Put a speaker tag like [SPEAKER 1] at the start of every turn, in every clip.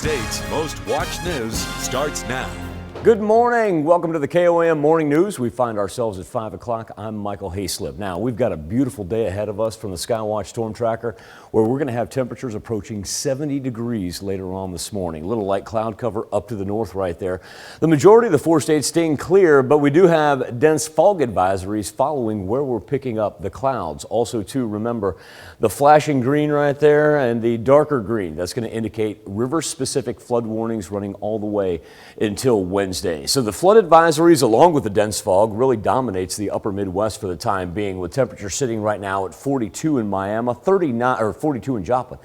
[SPEAKER 1] State's most watched news starts now.
[SPEAKER 2] Good morning. Welcome to the KOAM Morning News. We find ourselves at 5 o'clock. I'm Michael Hayslip. Now, we've got a beautiful day ahead of us from the Skywatch storm tracker, where we're going to have temperatures approaching 70 degrees later on this morning. A little light cloud cover up to the north right there. The majority of the 4 states staying clear, but we do have dense fog advisories following where we're picking up the clouds. Also, too, remember the flashing green right there and the darker green. That's going to indicate river-specific flood warnings running all the way until Wednesday. So the flood advisories, along with the dense fog, really dominates the upper Midwest for the time being, with temperatures sitting right now at 42 in Miami, 42 in Joplin,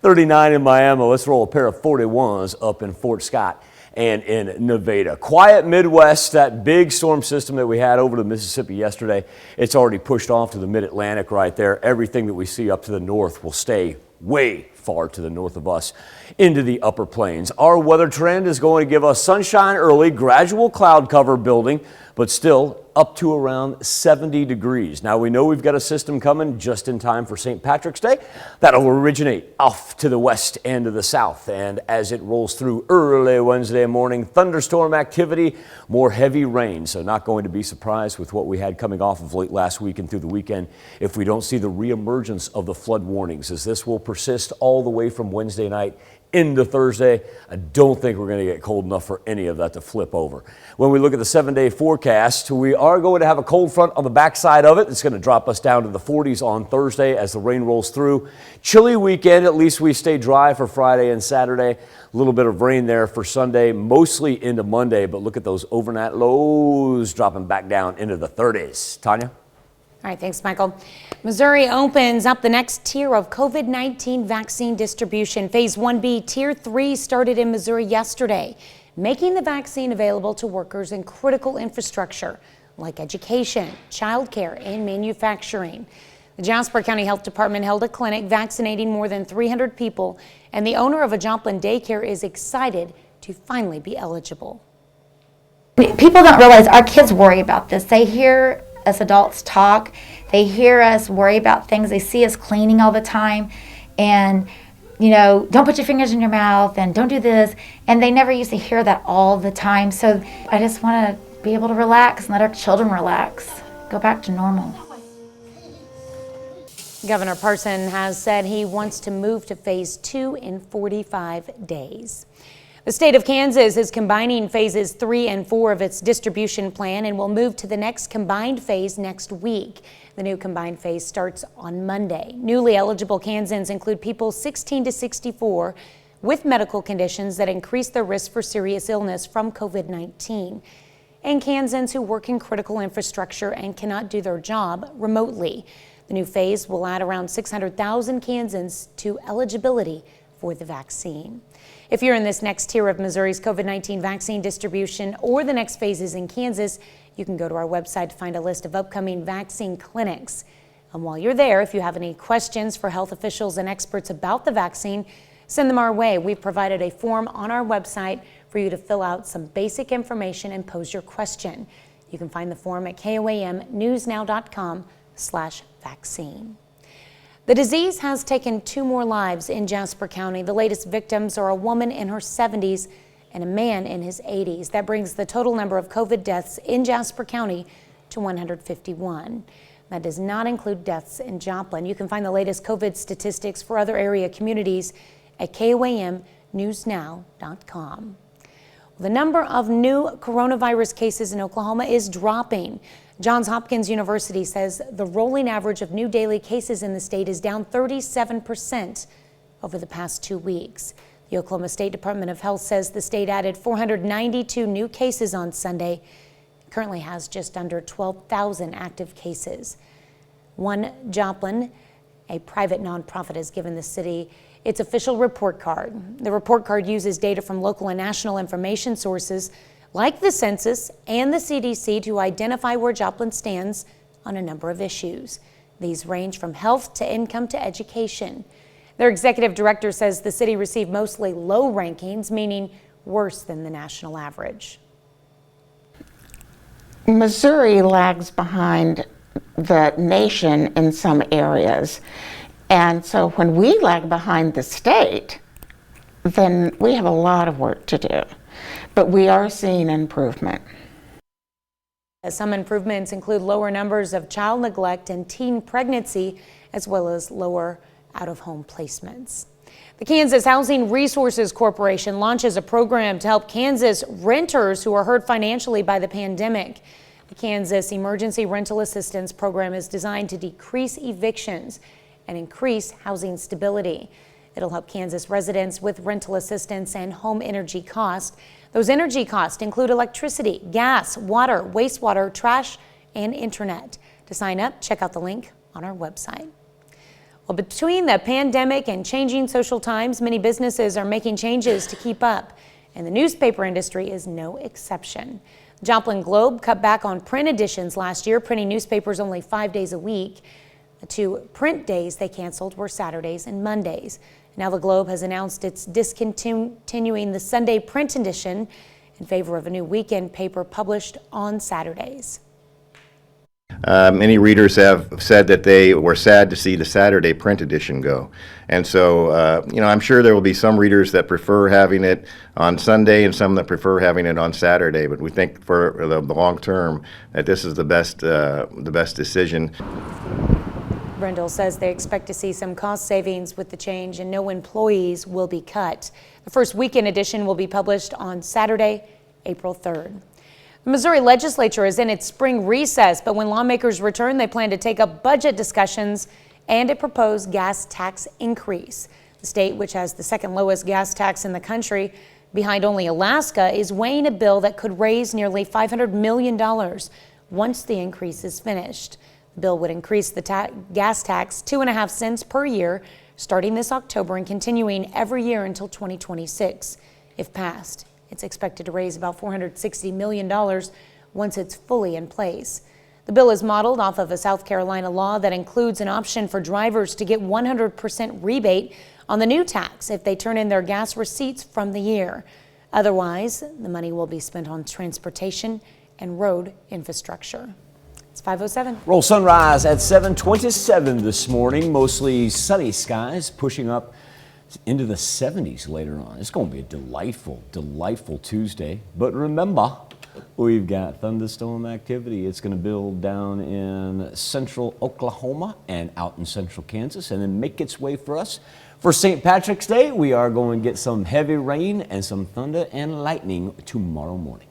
[SPEAKER 2] 39 in Miami. Let's roll a pair of 41s up in Fort Scott and in Nevada. Quiet Midwest, that big storm system that we had over to Mississippi yesterday, it's already pushed off to the mid-Atlantic right there. Everything that we see up to the north will stay way far to the north of us into the upper plains. Our weather trend is going to give us sunshine early, gradual cloud cover building, but still up to around 70 degrees. Now we know we've got a system coming just in time for St. Patrick's Day. That'll originate off to the west and to the south. And as it rolls through early Wednesday morning, thunderstorm activity, more heavy rain. So not going to be surprised with what we had coming off of late last week and through the weekend if we don't see the reemergence of the flood warnings, as this will persist all the way from Wednesday night into Thursday. I don't think we're going to get cold enough for any of that to flip over. When we look at the 7-day forecast, we are going to have a cold front on the backside of it. It's going to drop us down to the 40s on Thursday as the rain rolls through. Chilly weekend, at least we stay dry for Friday and Saturday. A little bit of rain there for Sunday, mostly into Monday, but look at those overnight lows dropping back down into the 30s. Tanya?
[SPEAKER 3] All right, thanks, Michael. Missouri opens up the next tier of COVID-19 vaccine distribution. Phase 1B, Tier 3 started in Missouri yesterday, making the vaccine available to workers in critical infrastructure like education, childcare, and manufacturing. The Jasper County Health Department held a clinic vaccinating more than 300 people, and the owner of a Joplin daycare is excited to finally be eligible.
[SPEAKER 4] People don't realize our kids worry about this. They hear us adults talk, they hear us worry about things, they see us cleaning all the time, and don't put your fingers in your mouth and don't do this, and they never used to hear that all the time. So I just want to be able to relax and let our children relax, go back to normal.
[SPEAKER 3] Governor Parson has said he wants to move to phase 2 in 45 days. The state of Kansas is combining phases 3 and 4 of its distribution plan and will move to the next combined phase next week. The new combined phase starts on Monday. Newly eligible Kansans include people 16 to 64 with medical conditions that increase their risk for serious illness from COVID-19, and Kansans who work in critical infrastructure and cannot do their job remotely. The new phase will add around 600,000 Kansans to eligibility for the vaccine. If you're in this next tier of Missouri's COVID-19 vaccine distribution or the next phases in Kansas, you can go to our website to find a list of upcoming vaccine clinics. And while you're there, if you have any questions for health officials and experts about the vaccine, send them our way. We've provided a form on our website for you to fill out some basic information and pose your question. You can find the form at koamnewsnow.com/vaccine. The disease has taken 2 more lives in Jasper County. The latest victims are a woman in her 70s and a man in his 80s. That brings the total number of COVID deaths in Jasper County to 151. That does not include deaths in Joplin. You can find the latest COVID statistics for other area communities at koamnewsnow.com. The number of new coronavirus cases in Oklahoma is dropping. Johns Hopkins University says the rolling average of new daily cases in the state is down 37% over the past 2 weeks. The Oklahoma State Department of Health says the state added 492 new cases on Sunday. It currently has just under 12,000 active cases. One Joplin, a private nonprofit, has given the city its official report card. The report card uses data from local and national information sources like the census and the CDC to identify where Joplin stands on a number of issues. These range from health to income to education. Their executive director says the city received mostly low rankings, meaning worse than the national average.
[SPEAKER 5] Missouri lags behind the nation in some areas. And so when we lag behind the state, then we have a lot of work to do. But we are seeing improvement.
[SPEAKER 3] Some improvements include lower numbers of child neglect and teen pregnancy, as well as lower out-of-home placements. The Kansas Housing Resources Corporation launches a program to help Kansas renters who are hurt financially by the pandemic. The Kansas Emergency Rental Assistance Program is designed to decrease evictions and increase housing stability. It'll help Kansas residents with rental assistance and home energy costs. Those energy costs include electricity, gas, water, wastewater, trash, and internet. To sign up, check out the link on our website. Well, between the pandemic and changing social times, many businesses are making changes to keep up, and the newspaper industry is no exception. The Joplin Globe cut back on print editions last year, printing newspapers only 5 days a week. The 2 print days they canceled were Saturdays and Mondays. Now the Globe has announced it's discontinuing the Sunday print edition in favor of a new weekend paper published on Saturdays.
[SPEAKER 6] Many readers have said that they were sad to see the Saturday print edition go. And so, I'm sure there will be some readers that prefer having it on Sunday and some that prefer having it on Saturday. But we think for the long term that this is the best decision.
[SPEAKER 3] Brindle says they expect to see some cost savings with the change and no employees will be cut. The first weekend edition will be published on Saturday, April 3rd. The Missouri legislature is in its spring recess, but when lawmakers return, they plan to take up budget discussions and a proposed gas tax increase. The state, which has the second lowest gas tax in the country, behind only Alaska, is weighing a bill that could raise nearly $500 million once the increase is finished. The bill would increase the gas tax 2.5 cents per year, starting this October and continuing every year until 2026. If passed, it's expected to raise about $460 million once it's fully in place. The bill is modeled off of a South Carolina law that includes an option for drivers to get 100% rebate on the new tax if they turn in their gas receipts from the year. Otherwise, the money will be spent on transportation and road infrastructure. It's 5:07.
[SPEAKER 2] Roll sunrise at 7:27 this morning. Mostly sunny skies, pushing up into the 70s later on. It's going to be a delightful Tuesday. But remember, we've got thunderstorm activity. It's going to build down in central Oklahoma and out in central Kansas and then make its way for us. For St. Patrick's Day, we are going to get some heavy rain and some thunder and lightning tomorrow morning.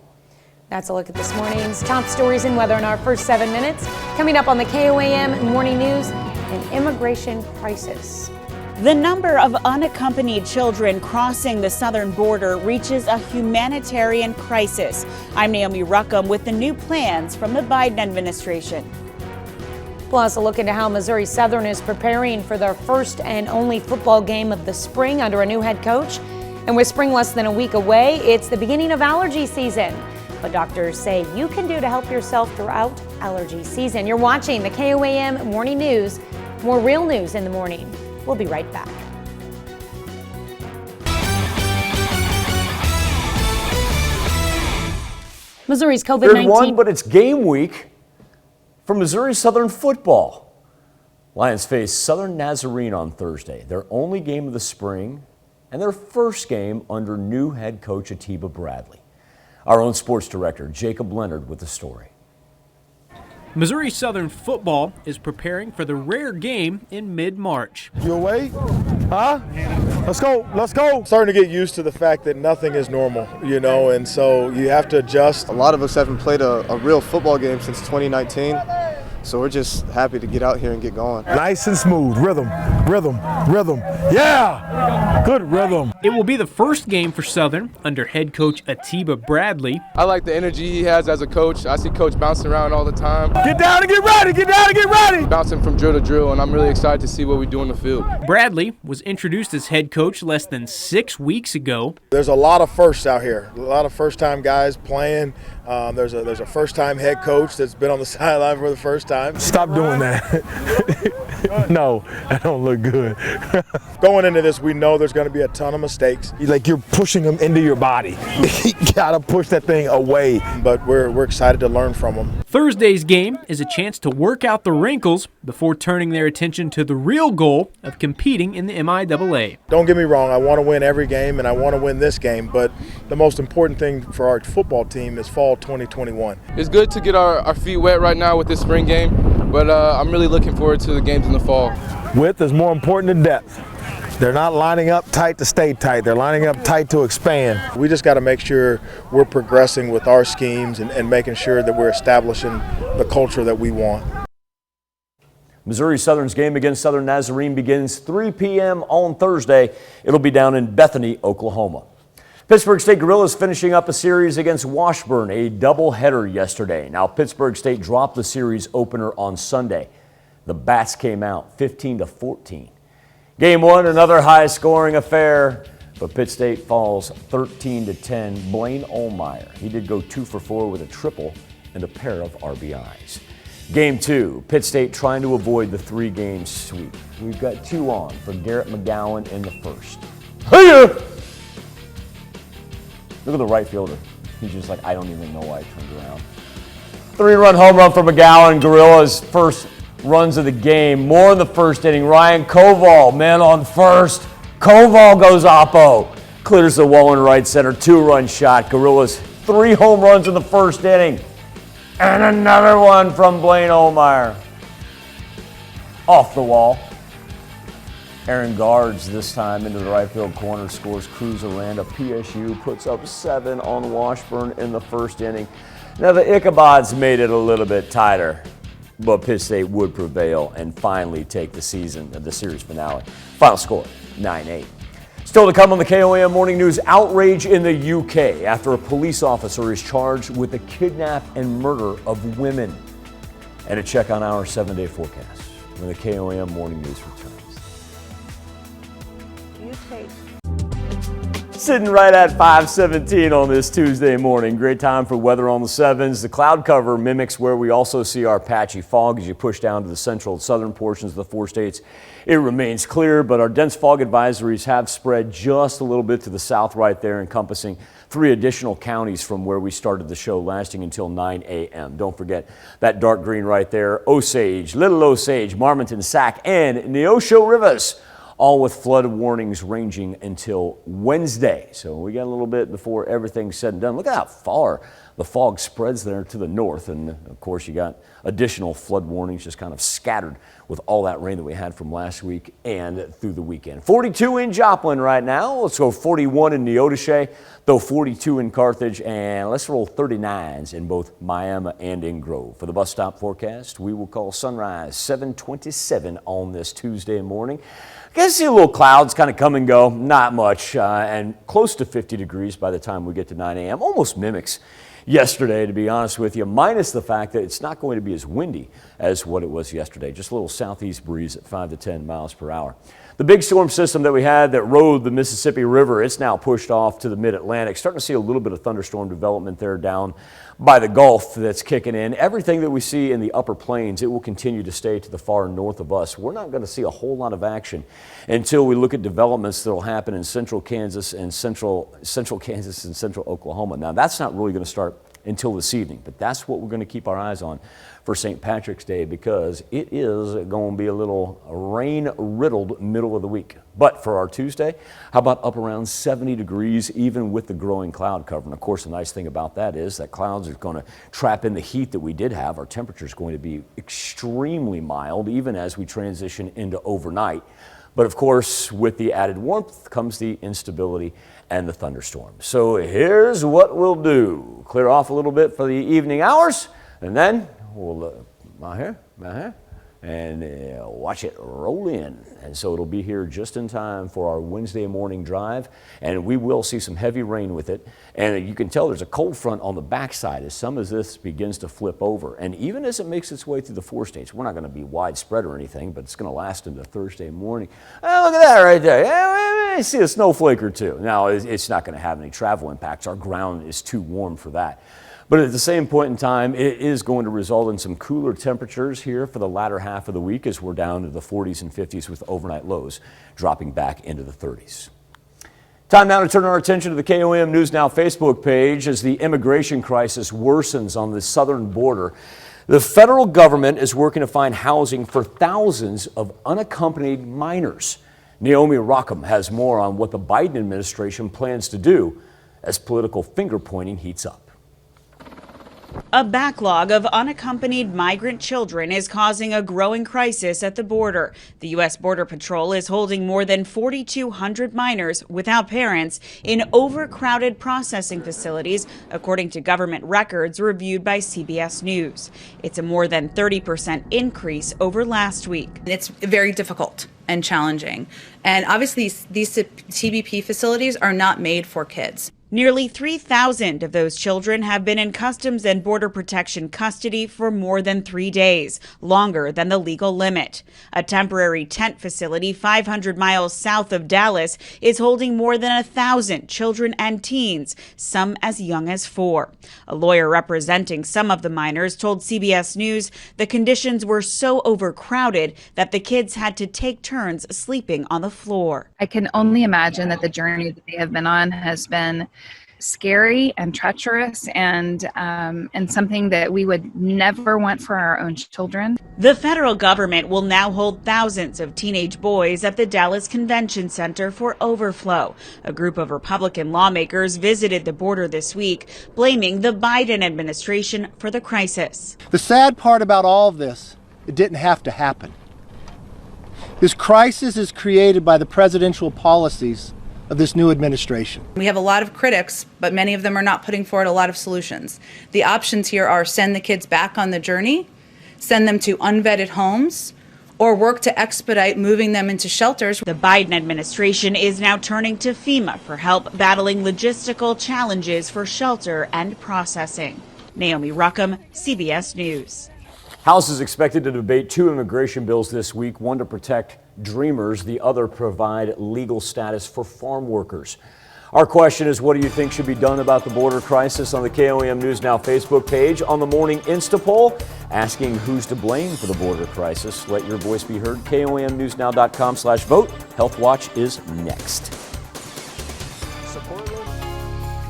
[SPEAKER 3] That's a look at this morning's top stories and weather in our first 7 minutes. Coming up on the KOAM Morning News, an immigration crisis.
[SPEAKER 7] The number of unaccompanied children crossing the southern border reaches a humanitarian crisis. I'm Naomi Ruckham with the new plans from the Biden administration.
[SPEAKER 3] Plus, a look into how Missouri Southern is preparing for their first and only football game of the spring under a new head coach. And with spring less than a week away, it's the beginning of allergy season. What doctors say you can do to help yourself throughout allergy season. You're watching the KOAM Morning News. More real news in the morning. We'll be right back. Missouri's COVID-19.
[SPEAKER 2] Third one, but it's game week for Missouri Southern football. Lions face Southern Nazarene on Thursday, their only game of the spring and their first game under new head coach Atiba Bradley. Our own sports director, Jacob Leonard, with the story.
[SPEAKER 8] Missouri Southern football is preparing for the rare game in mid-March.
[SPEAKER 9] You away? Huh? Let's go. Let's go. Starting to get used to the fact that nothing is normal, and so you have to adjust.
[SPEAKER 10] A lot of us haven't played a real football game since 2019. So we're just happy to get out here and get going.
[SPEAKER 9] Nice and smooth. Rhythm. Yeah! Good rhythm.
[SPEAKER 8] It will be the first game for Southern under head coach Atiba Bradley.
[SPEAKER 11] I like the energy he has as a coach. I see Coach bouncing around all the time.
[SPEAKER 9] Get down and get ready. Get down and get ready.
[SPEAKER 11] Bouncing from drill to drill, and I'm really excited to see what we do in the field.
[SPEAKER 8] Bradley was introduced as head coach less than 6 weeks ago.
[SPEAKER 9] There's a lot of firsts out here. A lot of first-time guys playing. There's a first-time head coach that's been on the sideline for the first time. Stop doing that. No, that don't look good. Going into this, we know there's going to be a ton of mistakes. You're pushing them into your body. You got to push that thing away. But we're excited to learn from them.
[SPEAKER 8] Thursday's game is a chance to work out the wrinkles before turning their attention to the real goal of competing in the MIAA.
[SPEAKER 9] Don't get me wrong, I want to win every game and I want to win this game, but the most important thing for our football team is fall 2021.
[SPEAKER 11] It's good to get our feet wet right now with this spring game, but I'm really looking forward to the games in the fall.
[SPEAKER 9] Width is more important than depth. They're not lining up tight to stay tight. They're lining up tight to expand. We just got to make sure we're progressing with our schemes and making sure that we're establishing the culture that we want.
[SPEAKER 2] Missouri Southern's game against Southern Nazarene begins 3 p.m. on Thursday. It'll be down in Bethany, Oklahoma. Pittsburgh State Gorillas finishing up a series against Washburn, a doubleheader yesterday. Now, Pittsburgh State dropped the series opener on Sunday. The Bats came out 15-14. Game one, another high-scoring affair, but Pitt State falls 13-10. Blaine Ohlmeyer, he did go 2 for 4 with a triple and a pair of RBIs. Game two, Pitt State trying to avoid the 3-game sweep. We've got 2 on for Garrett McGowan in the first. Hiya! Look at the right fielder. He's just like, I don't even know why I turned around. 3-run home run for McGowan. Gorillas first runs of the game. More in the first inning. Ryan Koval, man on first. Koval goes oppo. Clears the wall in right center. 2-run shot. Gorillas 3 home runs in the first inning. And another one from Blaine Ohlmeyer. Off the wall. Aaron Guards this time into the right field corner. Scores Cruz Aranda. PSU puts up 7 on Washburn in the first inning. Now the Ichabods made it a little bit tighter, but Pitt State would prevail and finally take the series finale. Final score, 9-8. Still to come on the KOAM Morning News, outrage in the UK after a police officer is charged with the kidnap and murder of women. And a check on our 7-day forecast when the KOAM Morning News returns. Sitting right at 5:17 on this Tuesday morning. Great time for weather on the 7s. The cloud cover mimics where we also see our patchy fog as you push down to the central and southern portions of the 4 states. It remains clear, but our dense fog advisories have spread just a little bit to the south right there, encompassing 3 additional counties from where we started the show, lasting until 9 a.m. Don't forget that dark green right there, Osage, Little Osage, Marmonton, Sac, and Neosho Rivers, all with flood warnings ranging until Wednesday. So we got a little bit before everything's said and done. Look at how far the fog spreads there to the north. And of course, you got additional flood warnings just kind of scattered with all that rain that we had from last week and through the weekend. 42 in Joplin right now. Let's go 41 in Neodesha, though 42 in Carthage, and let's roll 39s in both Miami and in Grove. For the bus stop forecast, we will call sunrise 7:27 on this Tuesday morning. I guess see a little clouds kind of come and go, not much, and close to 50 degrees by the time we get to 9 a.m. Almost mimics yesterday, to be honest with you, minus the fact that it's not going to be as windy as what it was yesterday. Just a little southeast breeze at 5 to 10 miles per hour. The big storm system that we had that rode the Mississippi River, it's now pushed off to the mid-Atlantic. Starting to see a little bit of thunderstorm development there down by the Gulf that's kicking in. Everything that we see in the upper plains, it will continue to stay to the far north of us. We're not going to see a whole lot of action until we look at developments that will happen in central Kansas and central Kansas and central Oklahoma. Now, that's not really going to start until this evening, but that's what we're going to keep our eyes on for St. Patrick's Day, because it is going to be a little rain-riddled middle of the week. But for our Tuesday, how about up around 70 degrees, even with the growing cloud cover? And of course, the nice thing about that is that clouds are going to trap in the heat that we did have. Our temperature is going to be extremely mild, even as we transition into overnight. But of course, with the added warmth comes the instability and the thunderstorms. So here's what we'll do. Clear off a little bit for the evening hours, and then we'll watch it roll in. And so it'll be here just in time for our Wednesday morning drive, and we will see some heavy rain with it. And you can tell there's a cold front on the backside as some of this begins to flip over. And even as it makes its way through the 4 states, we're not going to be widespread or anything, but it's going to last into Thursday morning. Oh, look at that right there. I see a snowflake or two. Now, it's not going to have any travel impacts. Our ground is too warm for that. But at the same point in time, it is going to result in some cooler temperatures here for the latter half of the week, as we're down to the 40s and 50s with overnight lows dropping back into the 30s. Time now to turn our attention to the KOM News Now Facebook page as the immigration crisis worsens on the southern border. The federal government is working to find housing for thousands of unaccompanied minors. Naomi Rockham has more on what the Biden administration plans to do as political finger-pointing heats up.
[SPEAKER 7] A backlog of unaccompanied migrant children is causing a growing crisis at the border. The U.S. Border Patrol is holding more than 4,200 minors without parents in overcrowded processing facilities, according to government records reviewed by CBS News. It's a more than 30% increase over last week.
[SPEAKER 12] It's very difficult and challenging. And obviously, these TBP facilities are not made for kids.
[SPEAKER 7] Nearly 3,000 of those children have been in Customs and Border Protection custody for more than 3 days, longer than the legal limit. A temporary tent facility 500 miles south of Dallas is holding more than 1,000 children and teens, some as young as 4. A lawyer representing some of the minors told CBS News the conditions were so overcrowded that the kids had to take turns sleeping on the floor.
[SPEAKER 13] I can only imagine that the journey that they have been on has been scary and treacherous and something that we would never want for our own children.
[SPEAKER 7] The federal government will now hold thousands of teenage boys at the Dallas Convention Center for overflow. A group of Republican lawmakers visited the border this week, blaming the Biden administration for the crisis.
[SPEAKER 14] The sad part about all of this, it didn't have to happen. This crisis is created by the presidential policies of this new administration.
[SPEAKER 12] We have a lot of critics, but many of them are not putting forward a lot of solutions. The options here are send the kids back on the journey, send them to unvetted homes, or work to expedite moving them into shelters.
[SPEAKER 7] The Biden administration is now turning to FEMA for help battling logistical challenges for shelter and processing. Naomi Rockham, CBS News.
[SPEAKER 2] House is expected to debate 2 immigration bills this week, one to protect dreamers, the other provide legal status for farm workers. Our question is, what do you think should be done about the border crisis? On the KOM News Now Facebook page, on the morning Insta poll, asking who's to blame for the border crisis. Let your voice be heard. KOMNewsNow.com/vote. Health Watch is next.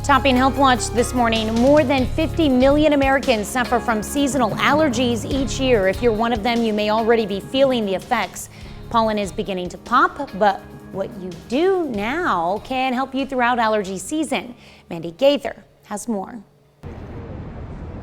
[SPEAKER 3] Topping Health Watch this morning, more than 50 million Americans suffer from seasonal allergies each year. If you're one of them, you may already be feeling the effects. Pollen is beginning to pop, but what you do now can help you throughout allergy season. Mandy Gaither has more.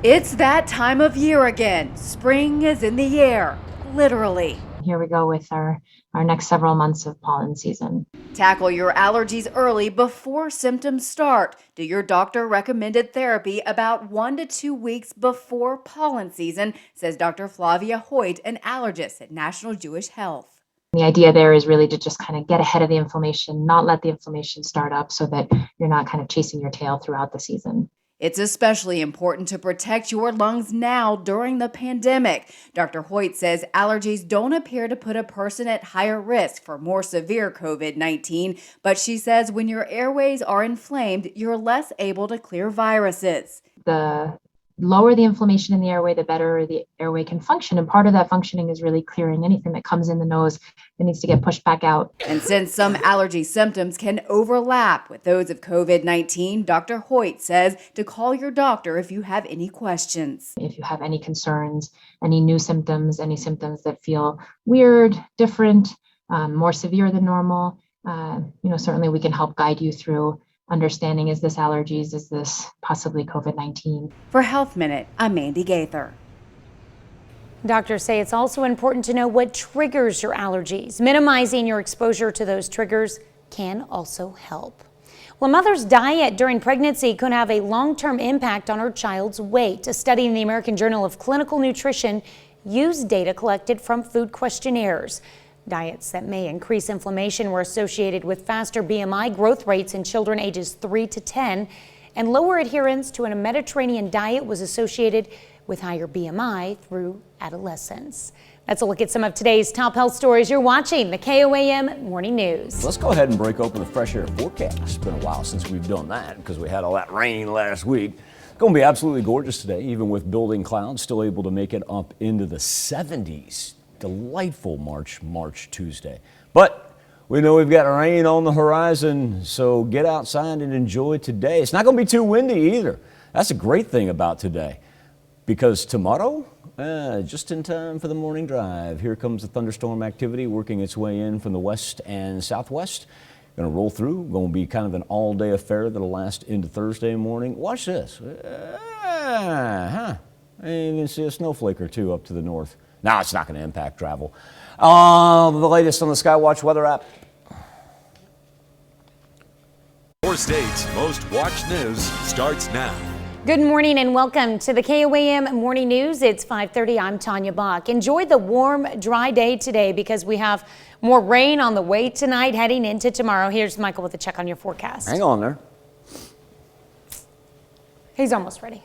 [SPEAKER 15] It's that time of year again. Spring is in the air, literally.
[SPEAKER 16] Here we go with our next several months of pollen season.
[SPEAKER 15] Tackle your allergies early before symptoms start. Do your doctor recommended therapy about 1 to 2 weeks before pollen season, says Dr. Flavia Hoyt, an allergist at National Jewish Health.
[SPEAKER 16] The idea there is really to just kind of get ahead of the inflammation, not let the inflammation start up so that you're not kind of chasing your tail throughout the season.
[SPEAKER 15] It's especially important to protect your lungs now during the pandemic. Dr. Hoyt says allergies don't appear to put a person at higher risk for more severe COVID-19, but she says when your airways are inflamed, you're less able to clear viruses.
[SPEAKER 16] The lower the inflammation in the airway, the better the airway can function. And part of that functioning is really clearing anything that comes in the nose that needs to get pushed back out.
[SPEAKER 15] And since some allergy symptoms can overlap with those of COVID-19, Dr. Hoyt says to call your doctor if you have any questions.
[SPEAKER 16] If you have any concerns, any new symptoms, any symptoms that feel weird, different, more severe than normal, certainly we can help guide you through understanding, is this allergies, is this possibly COVID-19?
[SPEAKER 15] For Health Minute, I'm Mandy Gaither.
[SPEAKER 3] Doctors say it's also important to know what triggers your allergies. Minimizing your exposure to those triggers can also help. Well, a mother's diet during pregnancy could have a long-term impact on her child's weight. A study in the American Journal of Clinical Nutrition used data collected from food questionnaires. Diets that may increase inflammation were associated with faster BMI growth rates in children ages 3 to 10, and lower adherence to a Mediterranean diet was associated with higher BMI through adolescence. That's a look at some of today's top health stories. You're watching the KOAM Morning News.
[SPEAKER 2] Let's go ahead and break open the fresh air forecast. It's been a while since we've done that because we had all that rain last week. It's going to be absolutely gorgeous today, even with building clouds, still able to make it up into the 70s. Delightful March Tuesday. But We know we've got rain on the horizon, so get outside and enjoy today. It's not going to be too windy either. That's a great thing about today, because tomorrow, just in time for the morning drive, here comes the thunderstorm activity working its way in from the west and southwest. Going to roll through, going to be kind of an all-day affair that'll last into Thursday morning. Watch this. You can see a snowflake or two up to the north. No, it's not going to impact travel. The latest on the Skywatch weather app.
[SPEAKER 1] Your state's most watched news starts now.
[SPEAKER 3] Good morning and welcome to the KOAM Morning News. It's 5:30. I'm Tanya Bach. Enjoy the warm, dry day today because we have more rain on the way tonight heading into tomorrow. Here's Michael with a check on your forecast.
[SPEAKER 2] Hang on there.
[SPEAKER 3] He's almost ready.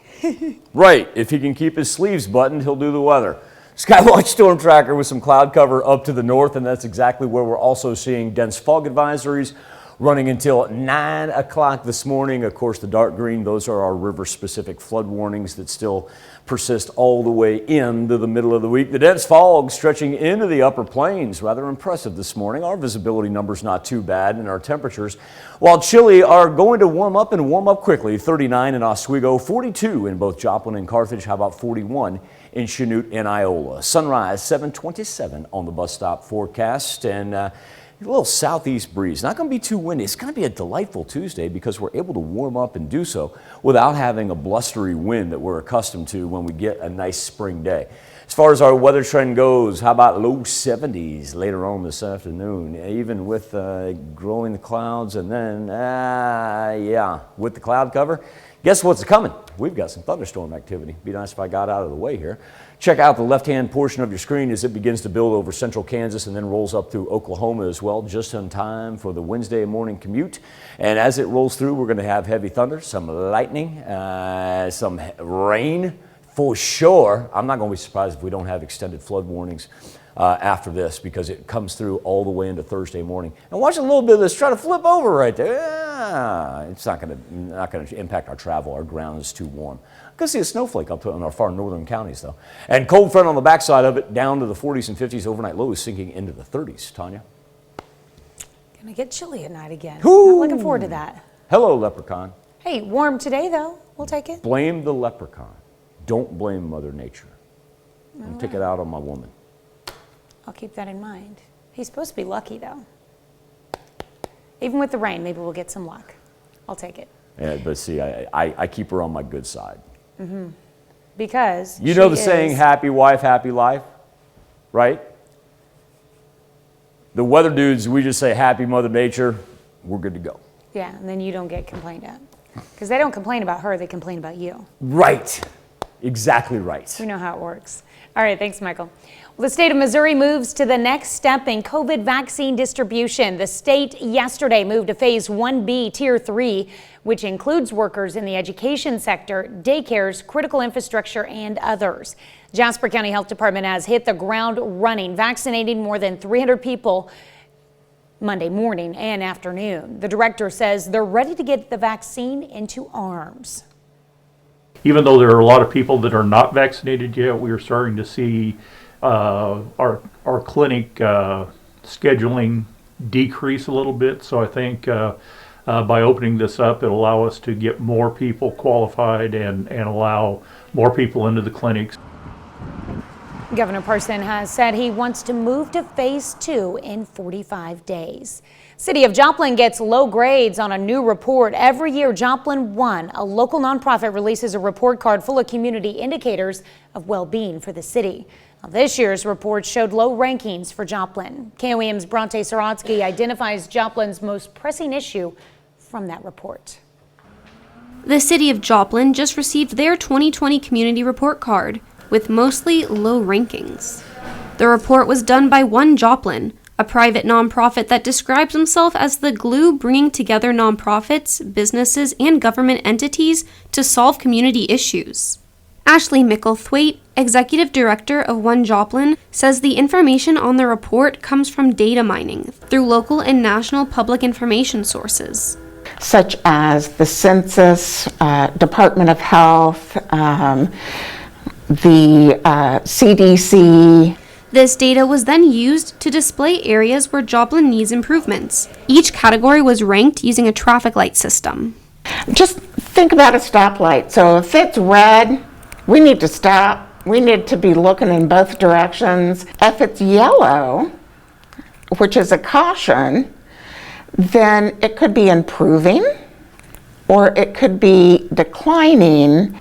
[SPEAKER 2] Right. If he can keep his sleeves buttoned, he'll do the weather. Skywatch storm tracker with some cloud cover up to the north, and that's exactly where we're also seeing dense fog advisories running until 9 o'clock this morning. Of course, the dark green, those are our river-specific flood warnings that still persist all the way into the middle of the week. The dense fog stretching into the upper plains, rather impressive this morning. Our visibility numbers not too bad, and our temperatures, while chilly, are going to warm up and warm up quickly. 39 in Oswego, 42 in both Joplin and Carthage. How about 41 in Chanute and Iola? Sunrise 7:27 on the bus stop forecast, and a little southeast breeze. Not going to be too windy. It's going to be a delightful Tuesday because we're able to warm up and do so without having a blustery wind that we're accustomed to when we get a nice spring day. As far as our weather trend goes, how about low 70s later on this afternoon, even with growing the clouds, and then, with the cloud cover. Guess what's coming? We've got some thunderstorm activity. Be nice if I got out of the way here. Check out the left-hand portion of your screen as it begins to build over central Kansas and then rolls up through Oklahoma as well, just in time for the Wednesday morning commute. And as it rolls through, we're going to have heavy thunder, some lightning, some rain for sure. I'm not going to be surprised if we don't have extended flood warnings after this, because it comes through all the way into Thursday morning. And watch a little bit of this try to flip over right there. It's not going to impact our travel. Our ground is too warm. I can see a snowflake up in our far northern counties, though. And cold front on the backside of it, down to the 40s and 50s. Overnight lows sinking into the 30s. Tanya?
[SPEAKER 3] Gonna get chilly at night again.
[SPEAKER 2] Ooh.
[SPEAKER 3] I'm looking forward to that.
[SPEAKER 2] Hello, leprechaun.
[SPEAKER 3] Hey, warm today, though. We'll take it.
[SPEAKER 2] Blame the leprechaun. Don't blame Mother Nature. And take it out on my woman.
[SPEAKER 3] I'll keep that in mind. He's supposed to be lucky, though. Even with the rain, maybe we'll get some luck. I'll take it.
[SPEAKER 2] Yeah, but see, I keep her on my good side.
[SPEAKER 3] Mm-hmm. Because
[SPEAKER 2] you know the saying, happy wife, happy life, right? The weather dudes, we just say happy Mother Nature, we're good to go.
[SPEAKER 3] Yeah, and then you don't get complained at. Because they don't complain about her, they complain about you.
[SPEAKER 2] Right. Exactly right.
[SPEAKER 3] We know how it works. All right, thanks, Michael. Well, the state of Missouri moves to the next step in COVID vaccine distribution. The state yesterday moved to phase 1B, tier 3, which includes workers in the education sector, daycares, critical infrastructure, and others. Jasper County Health Department has hit the ground running, vaccinating more than 300 people Monday morning and afternoon. The director says they're ready to get the vaccine into arms.
[SPEAKER 17] Even though there are a lot of people that are not vaccinated yet, we are starting to see our clinic scheduling decrease a little bit. So I think by opening this up, it'll allow us to get more people qualified and allow more people into the clinics.
[SPEAKER 3] Governor Parson has said he wants to move to phase 2 in 45 days. City of Joplin gets low grades on a new report. Every year, Joplin 1, a local nonprofit, releases a report card full of community indicators of well-being for the city. Now, this year's report showed low rankings for Joplin. KOAM's Bronte Sorotsky identifies Joplin's most pressing issue from that report.
[SPEAKER 18] The City of Joplin just received their 2020 community report card with mostly low rankings. The report was done by One Joplin, a private nonprofit that describes himself as the glue bringing together nonprofits, businesses, and government entities to solve community issues. Ashley Micklethwaite, executive director of One Joplin, says the information on the report comes from data mining through local and national public information sources,
[SPEAKER 5] such as the Census, Department of Health, the CDC.
[SPEAKER 18] This data was then used to display areas where Joplin needs improvements. Each category was ranked using a traffic light system.
[SPEAKER 5] Just think about a stoplight. So if it's red, we need to stop. We need to be looking in both directions. If it's yellow, which is a caution, then it could be improving or it could be declining.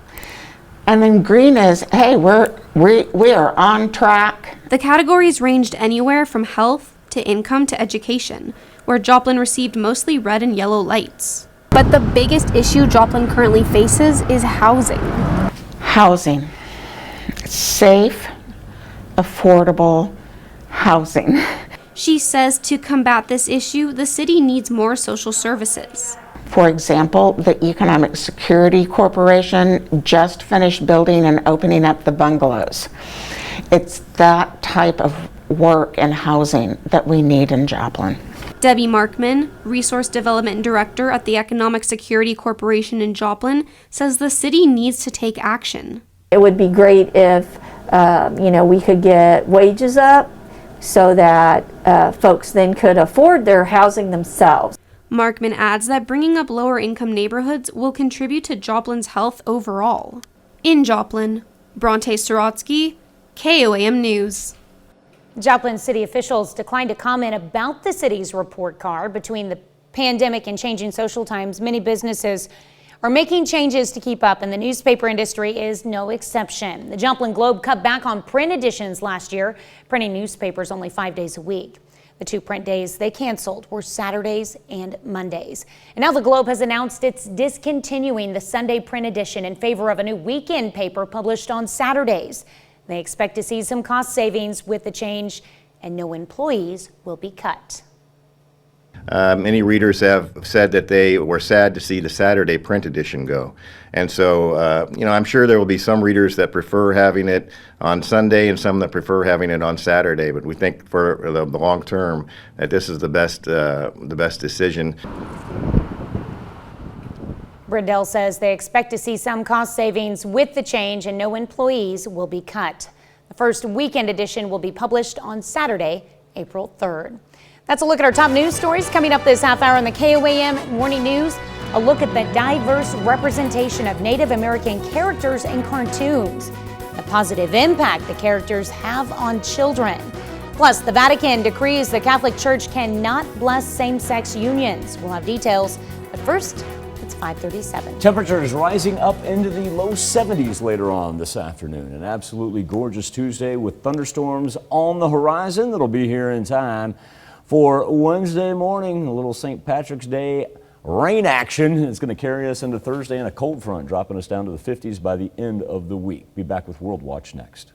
[SPEAKER 5] And then green is, hey, we are on track.
[SPEAKER 18] The categories ranged anywhere from health to income to education, where Joplin received mostly red and yellow lights. But the biggest issue Joplin currently faces is housing.
[SPEAKER 5] Housing. Safe, affordable housing.
[SPEAKER 18] She says to combat this issue, the city needs more social services.
[SPEAKER 5] For example, the Economic Security Corporation just finished building and opening up the bungalows. It's that type of work and housing that we need in Joplin.
[SPEAKER 18] Debbie Markman, Resource Development Director at the Economic Security Corporation in Joplin, says the city needs to take action.
[SPEAKER 19] It would be great if we could get wages up so that folks then could afford their housing themselves.
[SPEAKER 18] Markman adds that bringing up lower income neighborhoods will contribute to Joplin's health overall. In Joplin, Bronte Sorotsky, KOAM News.
[SPEAKER 3] Joplin city officials declined to comment about the city's report card. Between the pandemic and changing social times, many businesses are making changes to keep up, and the newspaper industry is no exception. The Joplin Globe cut back on print editions last year, printing newspapers only 5 days a week. The 2 print days they canceled were Saturdays and Mondays. And now the Globe has announced it's discontinuing the Sunday print edition in favor of a new weekend paper published on Saturdays. They expect to see some cost savings with the change, and no employees will be cut.
[SPEAKER 6] Many readers have said that they were sad to see the Saturday print edition go. And so, I'm sure there will be some readers that prefer having it on Sunday and some that prefer having it on Saturday. But we think for the long term that this is the best decision.
[SPEAKER 3] Brindell says they expect to see some cost savings with the change, and no employees will be cut. The first weekend edition will be published on Saturday, April 3rd. That's a look at our top news stories coming up this half hour on the KOAM Morning News. A look at the diverse representation of Native American characters in cartoons, the positive impact the characters have on children. Plus, the Vatican decrees the Catholic Church cannot bless same-sex unions. We'll have details, but first, it's 5:37.
[SPEAKER 2] Temperatures rising up into the low 70s later on this afternoon. An absolutely gorgeous Tuesday with thunderstorms on the horizon that'll be here in time for Wednesday morning. A little St. Patrick's Day rain action is going to carry us into Thursday, and a cold front dropping us down to the 50s by the end of the week. Be back with World Watch next.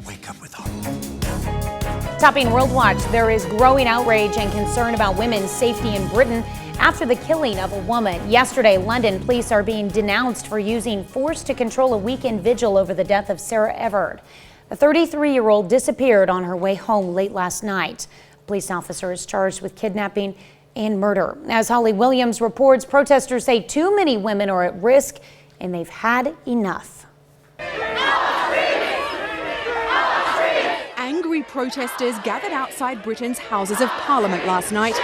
[SPEAKER 1] Wake up with hope.
[SPEAKER 3] Topping World Watch, there is growing outrage and concern about women's safety in Britain after the killing of a woman. Yesterday, London police are being denounced for using force to control a weekend vigil over the death of Sarah Everard. The 33-year-old disappeared on her way home late last night. A police officer is charged with kidnapping and murder. As Holly Williams reports, protesters say too many women are at risk and they've had enough.
[SPEAKER 20] Angry protesters gathered outside Britain's Houses of Parliament last night.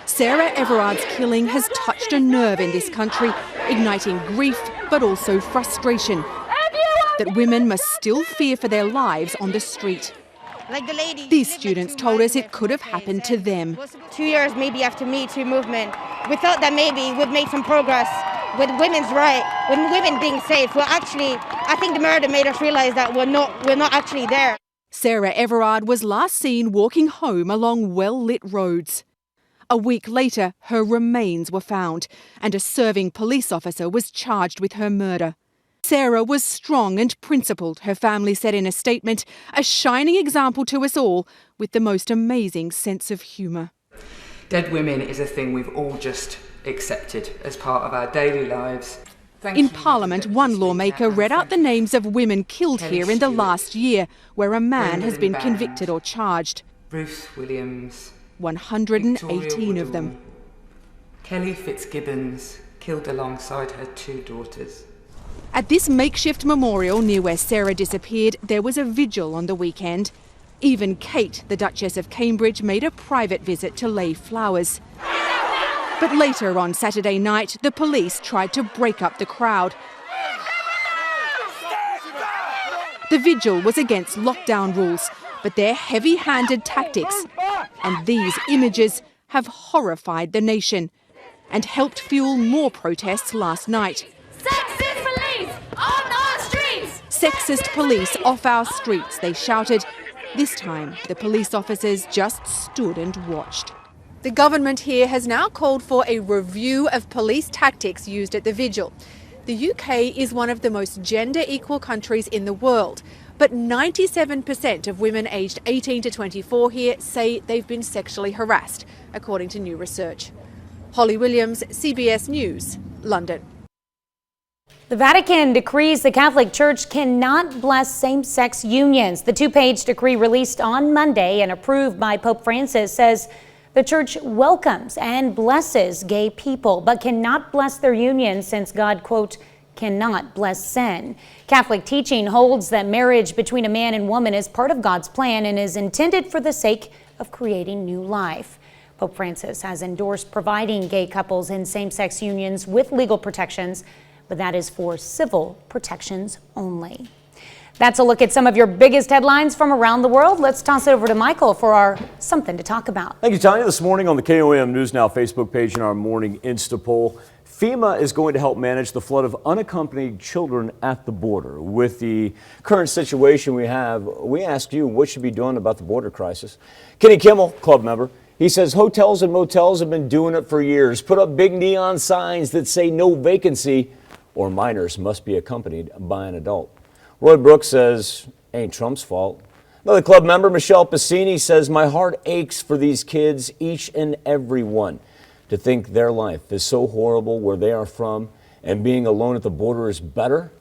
[SPEAKER 20] Sarah Everard's killing has touched a nerve in this country, igniting grief but also frustration that women must still fear for their lives on the street.
[SPEAKER 21] Like the lady.
[SPEAKER 20] These students told us it could have happened to them.
[SPEAKER 21] 2 years maybe after Me Too movement, we thought that maybe we'd make some progress with women's rights, with women being safe. Well, actually, I think the murder made us realize that we're not actually there.
[SPEAKER 20] Sarah Everard was last seen walking home along well-lit roads. A week later, her remains were found, and a serving police officer was charged with her murder. Sarah was strong and principled, her family said in a statement, a shining example to us all with the most amazing sense of humour.
[SPEAKER 22] Dead women is a thing we've all just accepted as part of our daily lives.
[SPEAKER 20] In Parliament, one lawmaker read out the names of women killed here in the last year, where a man has been convicted or charged.
[SPEAKER 22] Bruce Williams.
[SPEAKER 20] 118 of them.
[SPEAKER 22] Kelly Fitzgibbons, killed alongside her 2 daughters.
[SPEAKER 20] At this makeshift memorial near where Sarah disappeared, there was a vigil on the weekend. Even Kate, the Duchess of Cambridge, made a private visit to lay flowers. But later on Saturday night, the police tried to break up the crowd. The vigil was against lockdown rules, but their heavy-handed tactics and these images have horrified the nation and helped fuel more protests last night.
[SPEAKER 4] Sexist police on our streets!
[SPEAKER 20] Sexist police off our streets, they shouted. This time, the police officers just stood and watched. The government here has now called for a review of police tactics used at the vigil. The UK is one of the most gender-equal countries in the world, but 97% of women aged 18 to 24 here say they've been sexually harassed, according to new research. Holly Williams, CBS News, London.
[SPEAKER 3] The Vatican decrees the Catholic Church cannot bless same-sex unions. The two-page decree released on Monday and approved by Pope Francis says the Church welcomes and blesses gay people, but cannot bless their union since God, quote, cannot bless sin. Catholic teaching holds that marriage between a man and woman is part of God's plan and is intended for the sake of creating new life. Pope Francis has endorsed providing gay couples in same-sex unions with legal protections, but that is for civil protections only. That's a look at some of your biggest headlines from around the world. Let's toss it over to Michael for our Something to Talk About.
[SPEAKER 2] Thank you, Tanya. This morning on the KOM News Now Facebook page and our morning Insta poll, FEMA is going to help manage the flood of unaccompanied children at the border. With the current situation we have, we asked you what should be done about the border crisis. Kenny Kimmel, club member, he says hotels and motels have been doing it for years. Put up big neon signs that say no vacancy or minors must be accompanied by an adult. Roy Brooks says, ain't Trump's fault. Another club member, Michelle Piscini, says, my heart aches for these kids, each and every one. To think their life is so horrible where they are from and being alone at the border is better.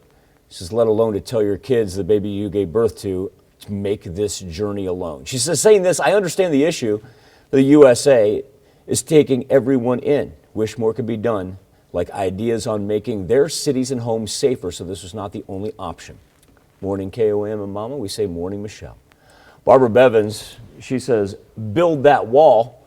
[SPEAKER 2] She says, let alone to tell your kids, the baby you gave birth to make this journey alone. She says, saying this, I understand the issue. The USA is taking everyone in. Wish more could be done, like ideas on making their cities and homes safer, so this was not the only option. Morning KOM and Mama, we say morning Michelle. Barbara Bevins, she says, build that wall.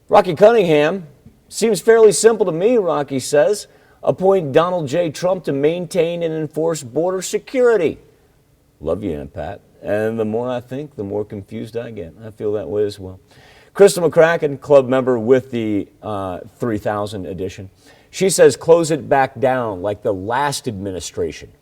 [SPEAKER 2] Rocky Cunningham, seems fairly simple to me, Rocky says. Appoint Donald J. Trump to maintain and enforce border security. Love you, Aunt Pat. And the more I think, the more confused I get. I feel that way as well. Krista McCracken, club member with the 3000 edition. She says, close it back down like the last administration.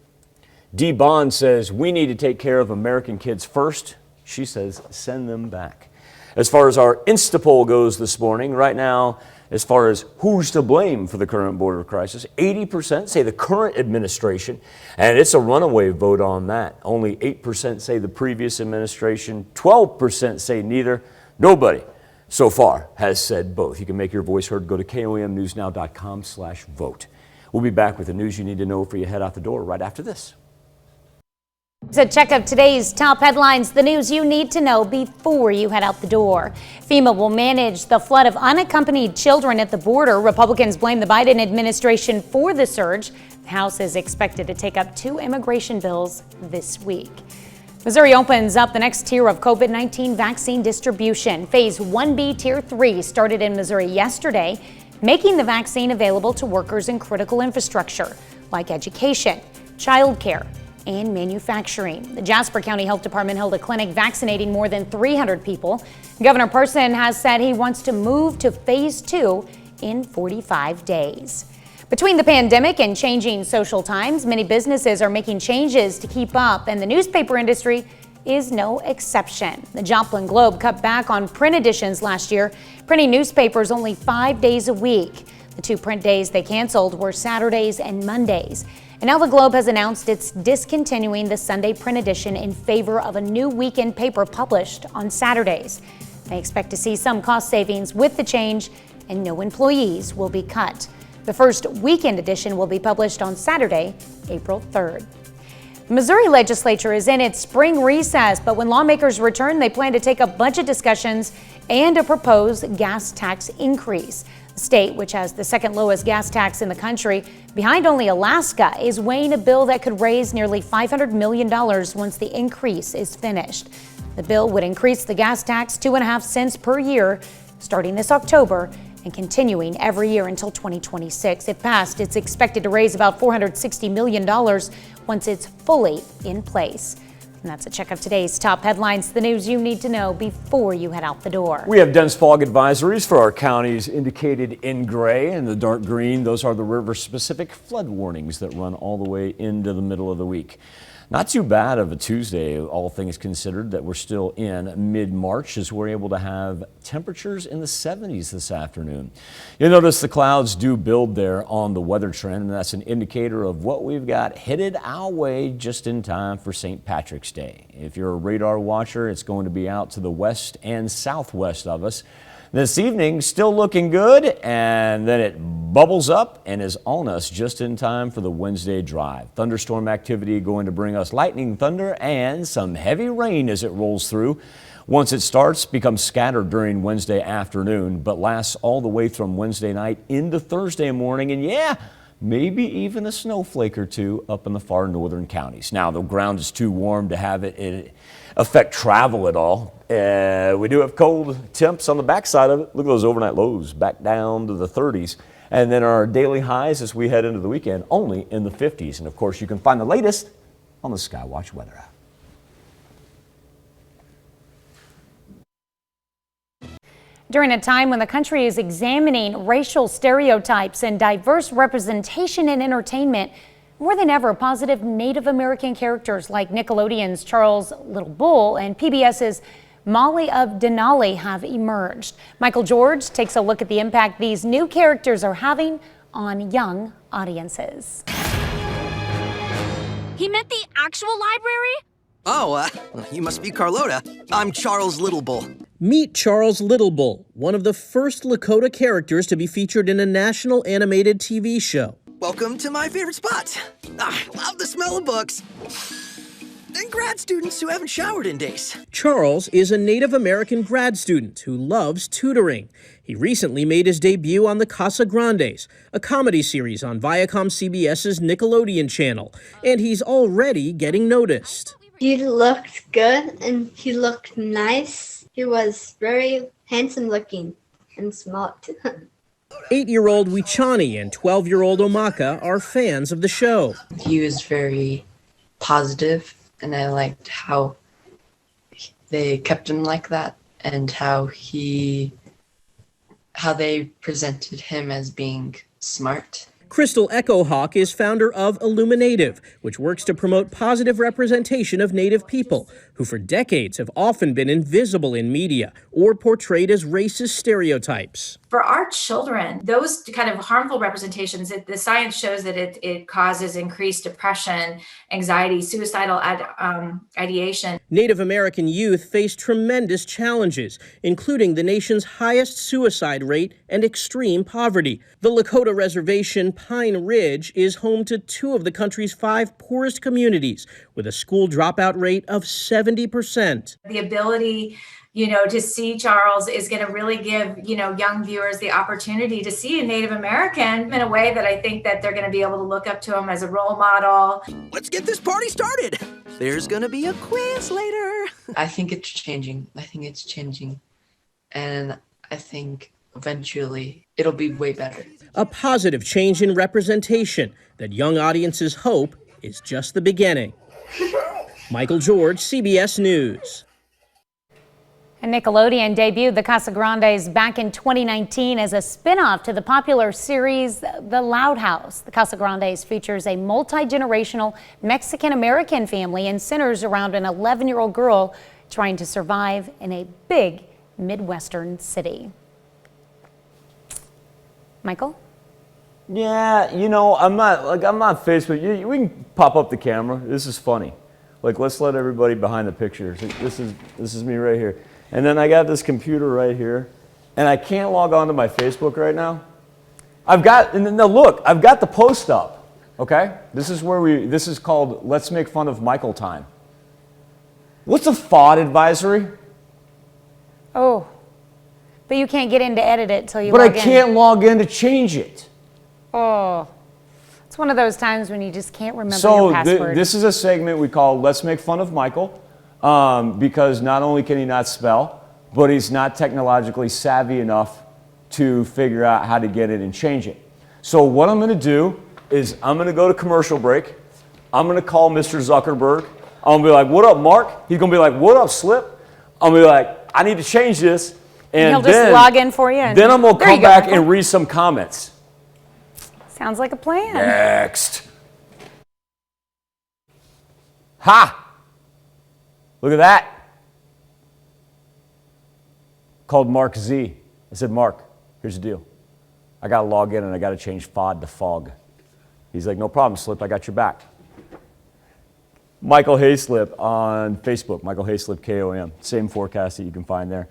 [SPEAKER 2] Dee Bond says, we need to take care of American kids first. She says, send them back. As far as our Insta poll goes this morning, right now, as far as who's to blame for the current border crisis, 80% say the current administration, and it's a runaway vote on that. Only 8% say the previous administration, 12% say neither. Nobody so far has said both. You can make your voice heard. Go to komnewsnow.com/vote. We'll be back with the news you need to know before you head out the door right after this.
[SPEAKER 3] It's a check of today's top headlines, the news you need to know before you head out the door. FEMA will manage the flood of unaccompanied children at the border. Republicans blame the Biden administration for the surge. The House is expected to take up 2 immigration bills this week. Missouri opens up the next tier of COVID-19 vaccine distribution. Phase 1B Tier 3 started in Missouri yesterday, making the vaccine available to workers in critical infrastructure like education, childcare, and manufacturing. The Jasper County Health Department held a clinic vaccinating more than 300 people. Governor Parson has said he wants to move to Phase 2 in 45 days. Between the pandemic and changing social times, many businesses are making changes to keep up, and the newspaper industry is no exception. The Joplin Globe cut back on print editions last year, printing newspapers only 5 days a week. The 2 print days they canceled were Saturdays and Mondays. And now the Globe has announced it's discontinuing the Sunday print edition in favor of a new weekend paper published on Saturdays. They expect to see some cost savings with the change, and no employees will be cut. The first weekend edition will be published on Saturday, April 3rd. The Missouri legislature is in its spring recess, but when lawmakers return, they plan to take up budget discussions and a proposed gas tax increase. The state, which has the second lowest gas tax in the country, behind only Alaska, is weighing a bill that could raise nearly $500 million once the increase is finished. The bill would increase the gas tax 2.5 cents per year starting this October and continuing every year until 2026. If passed, it's expected to raise about $460 million once it's fully in place. And that's a check of today's top headlines, the news you need to know before you head out the door.
[SPEAKER 2] We have dense fog advisories for our counties indicated in gray and the dark green. Those are the river-specific flood warnings that run all the way into the middle of the week. Not too bad of a Tuesday, all things considered, that we're still in mid-March as we're able to have temperatures in the 70s this afternoon. You'll notice the clouds do build there on the weather trend, and that's an indicator of what we've got headed our way just in time for St. Patrick's Day. If you're a radar watcher, it's going to be out to the west and southwest of us. This evening, still looking good, and then it bubbles up and is on us just in time for the Wednesday drive. Thunderstorm activity going to bring us lightning, thunder, and some heavy rain as it rolls through. Once it starts, becomes scattered during Wednesday afternoon, but lasts all the way from Wednesday night into Thursday morning, and yeah, maybe even a snowflake or two up in the far northern counties. Now, the ground is too warm to have it affect travel at all. We do have cold temps on the backside of it. Look at those overnight lows back down to the 30s. And then our daily highs as we head into the weekend only in the 50s. And of course, you can find the latest on the Skywatch weather app.
[SPEAKER 3] During a time when the country is examining racial stereotypes and diverse representation in entertainment, more than ever, positive Native American characters like Nickelodeon's Charles Little Bull and PBS's Molly of Denali have emerged. Michael George takes a look at the impact these new characters are having on young audiences.
[SPEAKER 4] He meant the actual library?
[SPEAKER 8] Oh, you must be Carlota. I'm Charles Littlebull.
[SPEAKER 10] Meet Charles Littlebull, one of the first Lakota characters to be featured in a national animated TV show.
[SPEAKER 8] Welcome to my favorite spot. I love the smell of books. And grad students who haven't showered in days.
[SPEAKER 10] Charles is a Native American grad student who loves tutoring. He recently made his debut on the Casa Grandes, a comedy series on Viacom CBS's Nickelodeon channel, and he's already getting noticed.
[SPEAKER 23] He looked good and he looked nice. He was very handsome looking and smart.
[SPEAKER 10] 8-year-old Wichani and 12-year-old Omaka are fans of the show.
[SPEAKER 24] He was very positive, and I liked how they kept him like that and how they presented him as being smart.
[SPEAKER 10] Crystal Echohawk is founder of Illuminative, which works to promote positive representation of Native people, who for decades have often been invisible in media or portrayed as racist stereotypes.
[SPEAKER 25] For our children, those kind of harmful representations, the science shows that it causes increased depression, anxiety, suicidal ideation.
[SPEAKER 10] Native American youth face tremendous challenges, including the nation's highest suicide rate and extreme poverty. The Lakota Reservation, Pine Ridge, is home to 2 of the country's 5 poorest communities, with a school dropout rate of 70%.
[SPEAKER 25] The ability, to see Charles is going to really give, young viewers the opportunity to see a Native American in a way that I think that they're going to be able to look up to him as a role model.
[SPEAKER 8] Let's get this party started. There's going to be a quiz later.
[SPEAKER 24] I think it's changing. And I think eventually it'll be way better.
[SPEAKER 10] A positive change in representation that young audiences hope is just the beginning. Michael George, CBS News.
[SPEAKER 3] And Nickelodeon debuted the Casa Grandes back in 2019 as a spin-off to the popular series The Loud House. The Casa Grandes features a multi-generational Mexican-American family and centers around an 11-year-old girl trying to survive in a big Midwestern city. Michael?
[SPEAKER 2] Yeah, I'm not Facebook. We can pop up the camera. This is funny. Let's let everybody behind the picture. This is me right here. And then I got this computer right here, and I can't log on to my Facebook right now. I've got the post up, okay? This is called Let's Make Fun of Michael Time. What's a FOD advisory?
[SPEAKER 3] Oh, But you can't get in to edit it till you
[SPEAKER 2] But I
[SPEAKER 3] log in.
[SPEAKER 2] can't log in to change it.
[SPEAKER 3] Oh, it's one of those times when you just can't remember
[SPEAKER 2] So
[SPEAKER 3] your password.
[SPEAKER 2] this is a segment we call Let's Make Fun of Michael, because not only can he not spell, but he's not technologically savvy enough to figure out how to get it and change it. So what I'm going to do is I'm going to go to commercial break. I'm going to call Mr. Zuckerberg. I'm going to be like, what up, Mark? He's going to be like, what up, Slip? I'm going to be like, I need to change this. And
[SPEAKER 3] he'll
[SPEAKER 2] then,
[SPEAKER 3] just log in for you. And
[SPEAKER 2] then I'm going to
[SPEAKER 3] there you
[SPEAKER 2] come
[SPEAKER 3] go,
[SPEAKER 2] back
[SPEAKER 3] Michael.
[SPEAKER 2] and read some comments.
[SPEAKER 3] Sounds like a plan.
[SPEAKER 2] Next. Ha! Look at that. Called Mark Z. I said, Mark, here's the deal. I got to log in and I got to change FOD to FOG. He's like, no problem, Slip. I got your back. Michael Hayslip on Facebook. Michael Hayslip, Koam. Same forecast that you can find there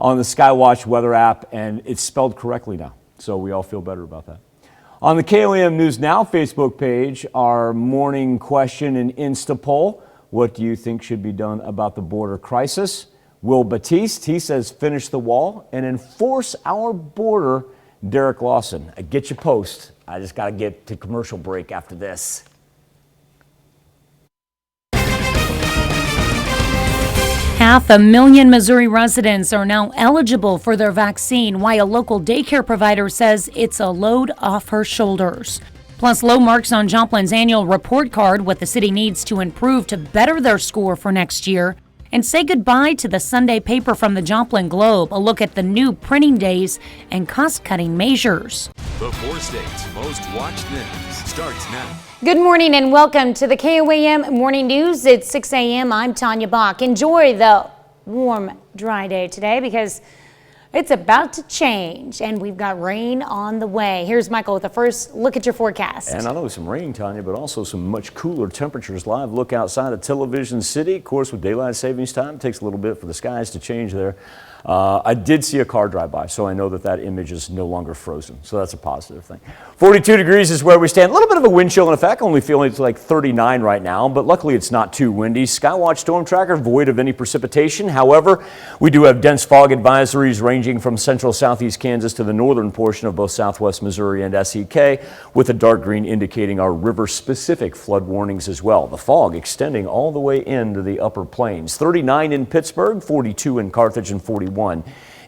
[SPEAKER 2] on the Skywatch weather app, and it's spelled correctly now. So we all feel better about that. On the KOM News Now Facebook page, our morning question and Insta poll. What do you think should be done about the border crisis? Will Batiste, he says, finish the wall and enforce our border. Derek Lawson, I get your post. I just got to get to commercial break after this.
[SPEAKER 3] Half a million Missouri residents are now eligible for their vaccine, while a local daycare provider says it's a load off her shoulders. Plus, low marks on Joplin's annual report card, what the city needs to improve to better their score for next year. And say goodbye to the Sunday paper from the Joplin Globe, a look at the new printing days and cost-cutting measures.
[SPEAKER 1] The 4 states' most watched news starts now.
[SPEAKER 3] Good morning and welcome to the KOAM Morning News. It's 6 a.m. I'm Tanya Bach. Enjoy the warm, dry day today because it's about to change and we've got rain on the way. Here's Michael with the first look at your forecast.
[SPEAKER 2] And not only some rain, Tanya, but also some much cooler temperatures. Live look outside of Television City. Of course, with daylight savings time, it takes a little bit for the skies to change there. I did see a car drive by, so I know that that image is no longer frozen. So that's a positive thing. 42 degrees is where we stand. A little bit of a wind chill in effect, only feeling it's like 39 right now, but luckily it's not too windy. Skywatch storm tracker void of any precipitation. However, we do have dense fog advisories ranging from central southeast Kansas to the northern portion of both southwest Missouri and SEK, with a dark green indicating our river-specific flood warnings as well. The fog extending all the way into the upper plains. 39 in Pittsburgh, 42 in Carthage, and 41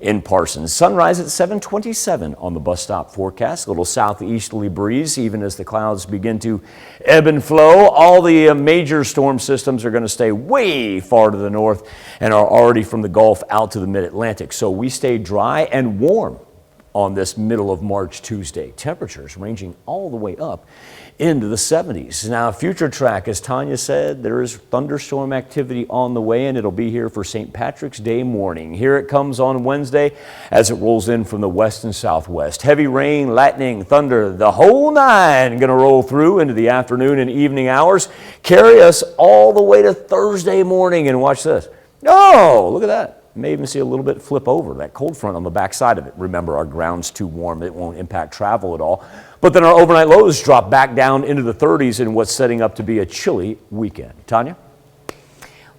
[SPEAKER 2] in Parsons. Sunrise at 7:27 on the bus stop forecast. A little southeasterly breeze even as the clouds begin to ebb and flow. All the major storm systems are going to stay way far to the north and are already from the Gulf out to the mid-Atlantic. So we stay dry and warm on this middle of March Tuesday. Temperatures ranging all the way up into the 70s. Now, future track, as Tanya said, there is thunderstorm activity on the way, and it'll be here for St. Patrick's Day morning. Here it comes on Wednesday as it rolls in from the west and southwest. Heavy rain, lightning, thunder, the whole nine going to roll through into the afternoon and evening hours, carry us all the way to Thursday morning. And watch this. Oh, look at that. May even see a little bit flip over, that cold front on the back side of it. Remember, our ground's too warm. It won't impact travel at all. But then our overnight lows drop back down into the 30s in what's setting up to be a chilly weekend. Tanya?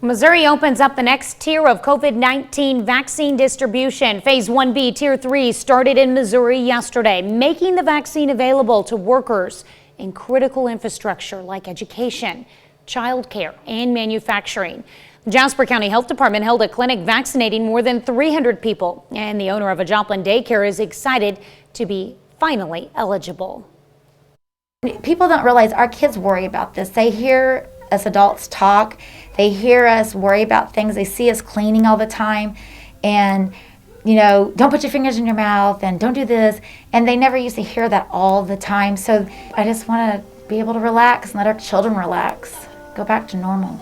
[SPEAKER 3] Missouri opens up the next tier of COVID-19 vaccine distribution. Phase 1B, Tier 3 started in Missouri yesterday, making the vaccine available to workers in critical infrastructure like education, childcare, and manufacturing. The Jasper County Health Department held a clinic vaccinating more than 300 people, and the owner of a Joplin daycare is excited to be finally eligible.
[SPEAKER 9] People don't realize our kids worry about this. They hear us adults talk. They hear us worry about things. They see us cleaning all the time and, you know, don't put your fingers in your mouth and don't do this. And they never used to hear that all the time. So I just want to be able to relax and let our children relax, go back to normal.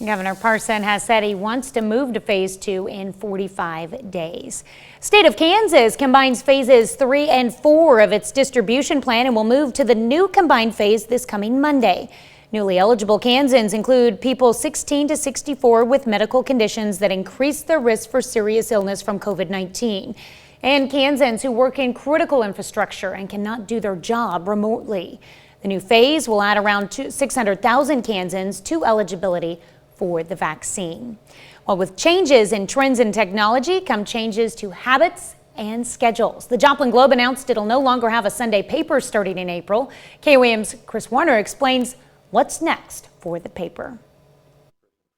[SPEAKER 3] Governor Parson has said he wants to move to phase 2 in 45 days. State of Kansas combines phases 3 and 4 of its distribution plan and will move to the new combined phase this coming Monday. Newly eligible Kansans include people 16 to 64 with medical conditions that increase their risk for serious illness from COVID-19, and Kansans who work in critical infrastructure and cannot do their job remotely. The new phase will add around 600,000 Kansans to eligibility for the vaccine. Well, with changes in trends and technology come changes to habits and schedules. The Joplin Globe announced it'll no longer have a Sunday paper starting in April. KOAM's Chris Warner explains what's next for the paper.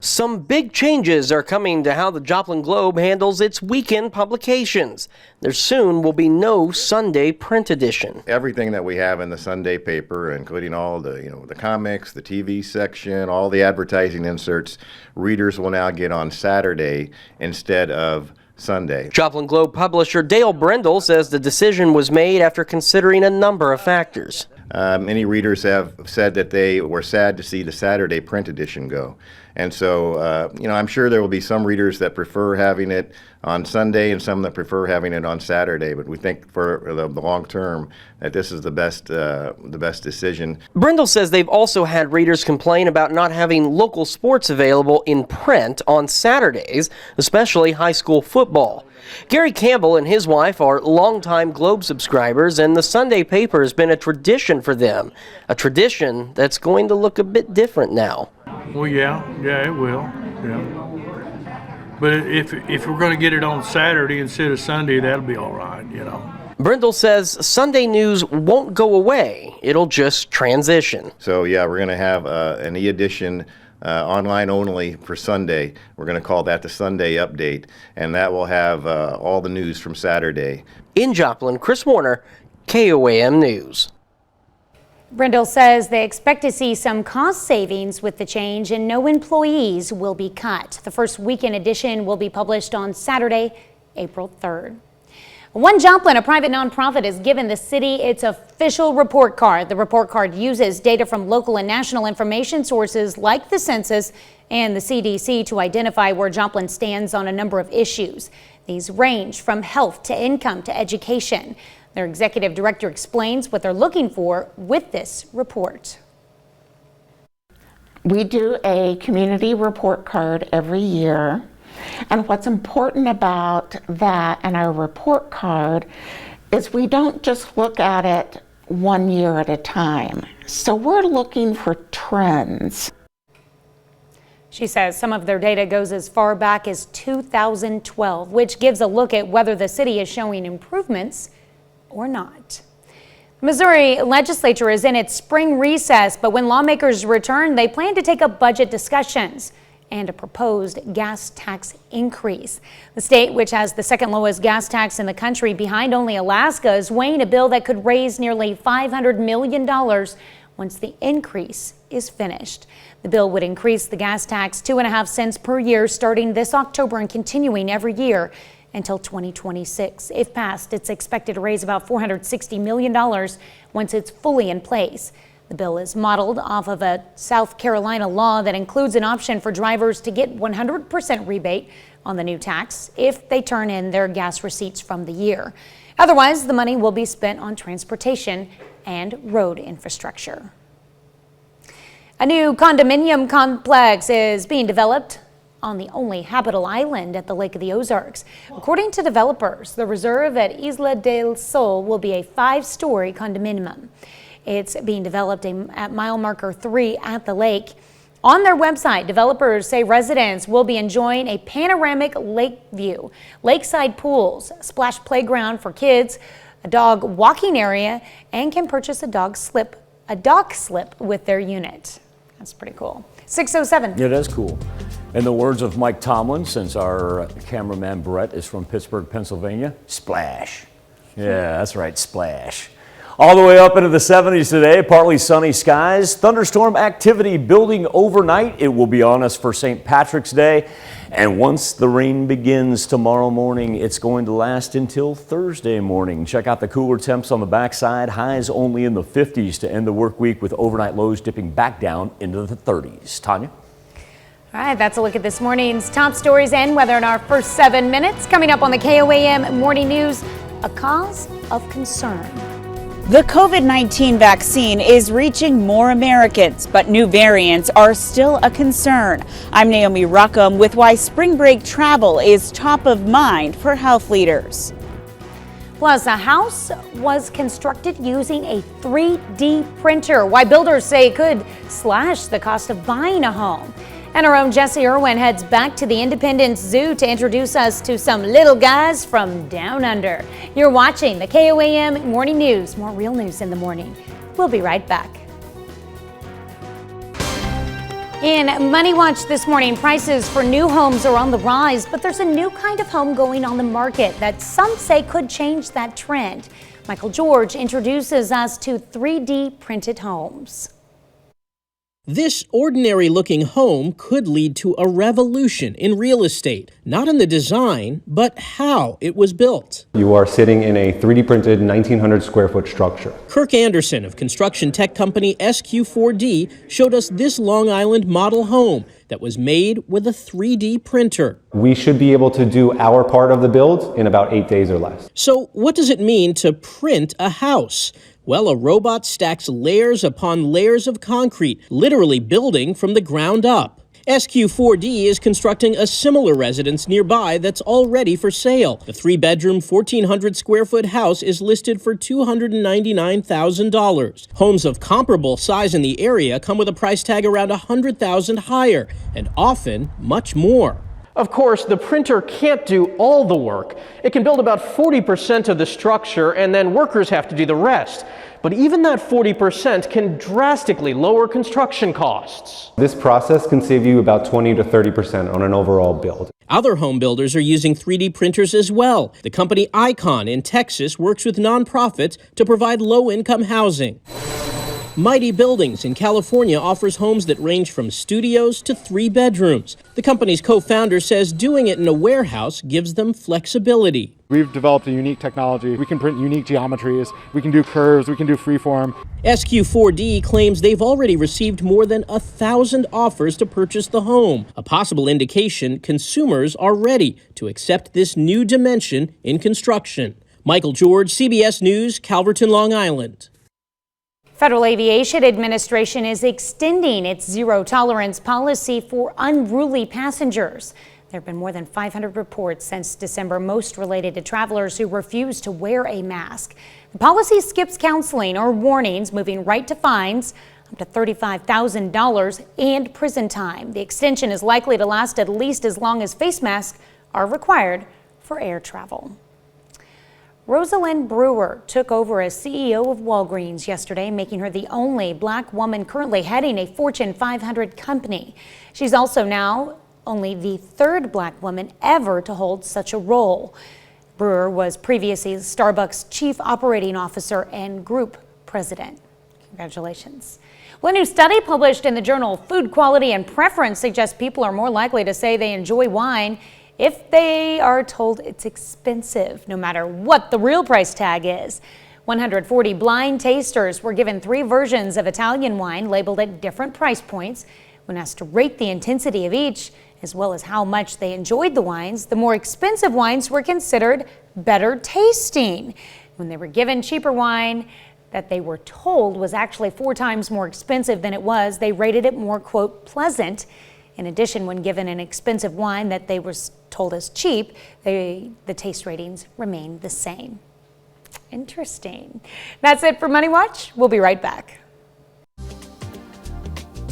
[SPEAKER 7] Some big changes are coming to how the Joplin Globe handles its weekend publications. There soon will be no Sunday print edition.
[SPEAKER 6] Everything that we have in the Sunday paper, including all the comics, the TV section, all the advertising inserts, readers will now get on Saturday instead of Sunday.
[SPEAKER 7] Joplin Globe publisher Dale Brindle says the decision was made after considering a number of factors.
[SPEAKER 6] Many readers have said that they were sad to see the Saturday print edition go. And so, I'm sure there will be some readers that prefer having it on Sunday and some that prefer having it on Saturday. But we think for the long term that this is the best decision.
[SPEAKER 7] Brindle says they've also had readers complain about not having local sports available in print on Saturdays, especially high school football. Gary Campbell and his wife are longtime Globe subscribers, and the Sunday paper has been a tradition for them, a tradition that's going to look a bit different now.
[SPEAKER 11] Well, yeah, it will, yeah. But if we're going to get it on Saturday instead of Sunday, that'll be all right,
[SPEAKER 7] Brindle says Sunday news won't go away, it'll just transition.
[SPEAKER 6] So yeah, we're going to have an e-edition online only for Sunday. We're going to call that the Sunday Update, and that will have all the news from Saturday.
[SPEAKER 7] In Joplin, Chris Warner, KOAM News.
[SPEAKER 3] Brindle says they expect to see some cost savings with the change and no employees will be cut. The first weekend edition will be published on Saturday, April 3rd. One Joplin, a private nonprofit, has given the city its official report card. The report card uses data from local and national information sources like the census and the CDC to identify where Joplin stands on a number of issues. These range from health to income to education. Their executive director explains what they're looking for with this report.
[SPEAKER 5] We do a community report card every year. And what's important about that and our report card is we don't just look at it 1 year at a time. So we're looking for trends.
[SPEAKER 3] She says some of their data goes as far back as 2012, which gives a look at whether the city is showing improvements or not. Missouri legislature is in its spring recess, but when lawmakers return, they plan to take up budget discussions and a proposed gas tax increase. The state, which has the second lowest gas tax in the country behind only Alaska, is weighing a bill that could raise nearly $500 million once the increase is finished. The bill would increase the gas tax 2.5 cents per year starting this October and continuing every year until 2026. If passed, it's expected to raise about $460 million once it's fully in place. The bill is modeled off of a South Carolina law that includes an option for drivers to get 100% rebate on the new tax if they turn in their gas receipts from the year. Otherwise, the money will be spent on transportation and road infrastructure. A new condominium complex is being developed on the only habitable island at the Lake of the Ozarks. According to developers, the reserve at Isla del Sol will be a 5-story condominium. It's being developed at mile marker 3 at the lake. On their website, developers say residents will be enjoying a panoramic lake view, lakeside pools, splash playground for kids, a dog walking area, and can purchase a dock slip with their unit. That's pretty cool. 6:07.
[SPEAKER 2] Yeah, that's cool. In the words of Mike Tomlin, since our cameraman Brett is from Pittsburgh, Pennsylvania, splash. Yeah, that's right, splash. All the way up into the 70s today, partly sunny skies. Thunderstorm activity building overnight. It will be on us for St. Patrick's Day. And once the rain begins tomorrow morning, it's going to last until Thursday morning. Check out the cooler temps on the backside. Highs only in the 50s to end the work week with overnight lows dipping back down into the 30s. Tanya?
[SPEAKER 3] All right, that's a look at this morning's top stories and weather in our first 7 minutes. Coming up on the KOAM Morning News, a cause of concern.
[SPEAKER 12] The COVID-19 vaccine is reaching more Americans, but new variants are still a concern. I'm Naomi Ruckham with why spring break travel is top of mind for health leaders.
[SPEAKER 3] Plus, a house was constructed using a 3D printer. Why builders say it could slash the cost of buying a home. And our own Jesse Irwin heads back to the Independence Zoo to introduce us to some little guys from down under. You're watching the KOAM Morning News. More real news in the morning. We'll be right back. In Money Watch this morning, prices for new homes are on the rise, but there's a new kind of home going on the market that some say could change that trend. Michael George introduces us to 3D printed homes.
[SPEAKER 10] This ordinary-looking home could lead to a revolution in real estate, not in the design, but how it was built.
[SPEAKER 13] You are sitting in a 3D printed 1,900 square foot structure.
[SPEAKER 10] Kirk Anderson of construction tech company SQ4D showed us this Long Island model home that was made with a 3D printer.
[SPEAKER 13] We should be able to do our part of the build in about 8 days or less.
[SPEAKER 10] So what does it mean to print a house? Well, a robot stacks layers upon layers of concrete, literally building from the ground up. SQ4D is constructing a similar residence nearby that's already for sale. The 3-bedroom, 1,400 square foot house is listed for $299,000. Homes of comparable size in the area come with a price tag around $100,000 higher, and often much more. Of course, the printer can't do all the work. It can build about 40% of the structure, and then workers have to do the rest. But even that 40% can drastically lower construction costs.
[SPEAKER 13] This process can save you about 20 to 30% on an overall build.
[SPEAKER 10] Other home builders are using 3D printers as well. The company Icon in Texas works with nonprofits to provide low-income housing. Mighty Buildings in California offers homes that range from studios to 3 bedrooms. The company's co-founder says doing it in a warehouse gives them flexibility.
[SPEAKER 14] We've developed a unique technology. We can print unique geometries. We can do curves. We can do freeform.
[SPEAKER 10] SQ4D claims they've already received more than 1,000 offers to purchase the home, a possible indication consumers are ready to accept this new dimension in construction. Michael George, CBS News, Calverton, Long Island.
[SPEAKER 3] Federal Aviation Administration is extending its zero-tolerance policy for unruly passengers. There have been more than 500 reports since December, most related to travelers who refuse to wear a mask. The policy skips counseling or warnings, moving right to fines up to $35,000 and prison time. The extension is likely to last at least as long as face masks are required for air travel. Rosalind Brewer took over as CEO of Walgreens yesterday, making her the only black woman currently heading a Fortune 500 company. She's also now only the 3rd black woman ever to hold such a role. Brewer was previously Starbucks Chief Operating Officer and Group President. Congratulations. Well, a new study published in the journal Food Quality and Preference suggests people are more likely to say they enjoy wine if they are told it's expensive, no matter what the real price tag is. 140 blind tasters were given 3 versions of Italian wine labeled at different price points. When asked to rate the intensity of each, as well as how much they enjoyed the wines, the more expensive wines were considered better tasting. When they were given cheaper wine that they were told was actually 4 times more expensive than it was, they rated it more, quote, pleasant. In addition, when given an expensive wine that they were told as cheap, the taste ratings remained the same. Interesting. That's it for Money Watch. We'll be right back.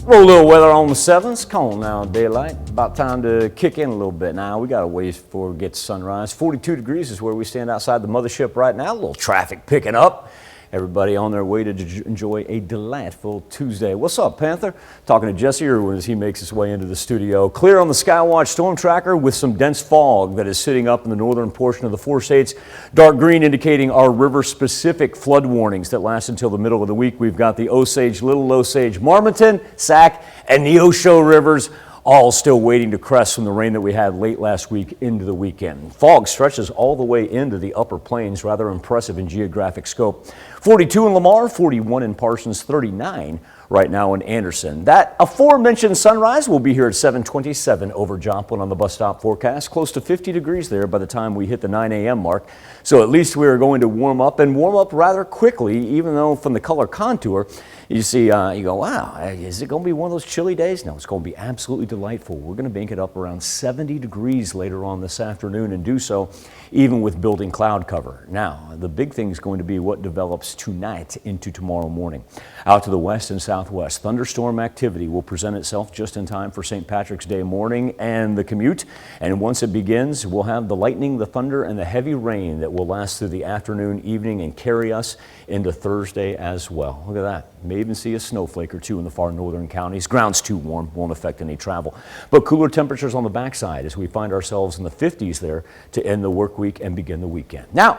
[SPEAKER 2] Roll a little weather on the 7th. Come on now, daylight. About time to kick in a little bit now. We got a ways before we get to sunrise. 42 degrees is where we stand outside the mothership right now. A little traffic picking up. Everybody on their way to enjoy a delightful Tuesday. What's up, Panther? Talking to Jesse Irwin as he makes his way into the studio. Clear on the Skywatch storm tracker with some dense fog that is sitting up in the northern portion of the 4 states. Dark green indicating our river-specific flood warnings that last until the middle of the week. We've got the Osage, Little Osage, Marmonton, Sac, and Neosho rivers, all still waiting to crest from the rain that we had late last week into the weekend. Fog stretches all the way into the upper plains, rather impressive in geographic scope. 42 in Lamar, 41 in Parsons, 39 right now in Anderson. That aforementioned sunrise will be here at 7:27 over Joplin on the bus stop forecast. Close to 50 degrees there by the time we hit the 9 a.m. mark. So at least we are going to warm up and warm up rather quickly, even though from the color contour, you see, you go, wow, is it going to be one of those chilly days? No, it's going to be absolutely delightful. We're going to bank it up around 70 degrees later on this afternoon and do so even with building cloud cover. Now, the big thing is going to be what develops develops tonight into tomorrow morning. Out to the west and southwest, thunderstorm activity will present itself just in time for St. Patrick's Day morning and the commute. And once it begins, we'll have the lightning, the thunder, and the heavy rain that will last through the afternoon, evening, and carry us into Thursday as well. Look at that. May even see a snowflake or two in the far northern counties. Ground's too warm, won't affect any travel. But cooler temperatures on the backside as we find ourselves in the 50s there to end the work week and begin the weekend. Now,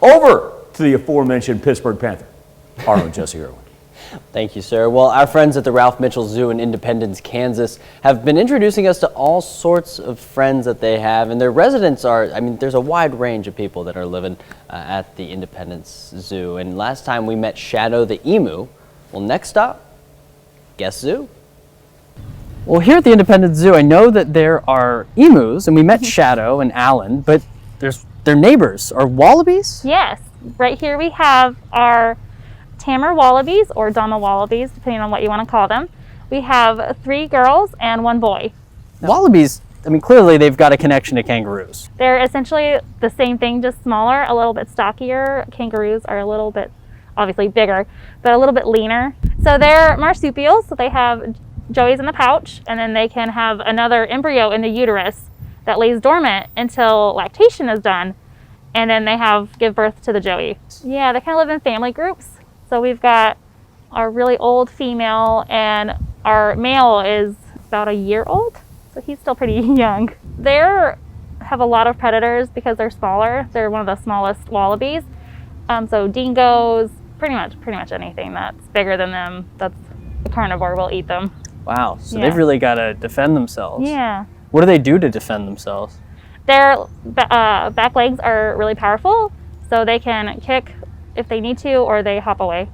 [SPEAKER 2] over to the aforementioned Pittsburgh Panther, our own Jesse Irwin.
[SPEAKER 15] Thank you, sir. Well, our friends at the Ralph Mitchell Zoo in Independence, Kansas have been introducing us to all sorts of friends that they have, and their residents are, there's a wide range of people that are living at the Independence Zoo. And last time we met Shadow the emu. Well, next stop, guess zoo. Well, here at the Independence Zoo, I know that there are emus, and we met Shadow and Alan, but their neighbors are wallabies?
[SPEAKER 16] Yes, right here we have our Tamer wallabies, or Dama wallabies, depending on what you want to call them. We have 3 girls and 1 boy.
[SPEAKER 15] Wallabies, clearly they've got a connection to kangaroos.
[SPEAKER 16] They're essentially the same thing, just smaller, a little bit stockier. Kangaroos are a little bit, obviously bigger, but a little bit leaner. So they're marsupials, so they have joeys in the pouch, and then they can have another embryo in the uterus that lays dormant until lactation is done, and then they give birth to the joey. Yeah, they kind of live in family groups. So we've got our really old female, and our male is about a year old, so he's still pretty young. They have a lot of predators because they're smaller. They're one of the smallest wallabies. So dingoes, pretty much anything that's bigger than them, that's a carnivore, will eat them.
[SPEAKER 15] Wow, so they've really got to defend themselves.
[SPEAKER 16] Yeah.
[SPEAKER 15] What do they do to defend themselves?
[SPEAKER 16] Their back legs are really powerful, so they can kick if they need to, or they hop away.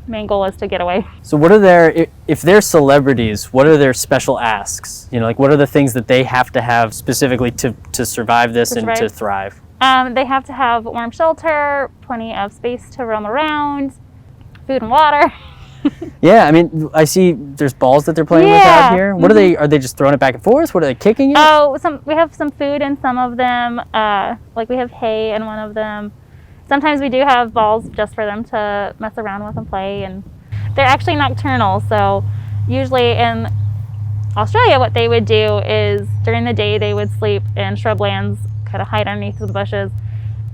[SPEAKER 16] Main goal is to get away.
[SPEAKER 15] So what are if they're celebrities, what are their special asks? What are the things that they have to have specifically to survive this and to thrive?
[SPEAKER 16] They have to have warm shelter, plenty of space to roam around, food and water.
[SPEAKER 15] Yeah, I see there's balls that they're playing with out here. What are they just throwing it back and forth? What are they kicking it?
[SPEAKER 16] Oh, we have some food in some of them. Like we have hay in one of them. Sometimes we do have balls just for them to mess around with and play, and they're actually nocturnal, so usually in Australia what they would do is during the day they would sleep in shrublands, kind of hide underneath the bushes,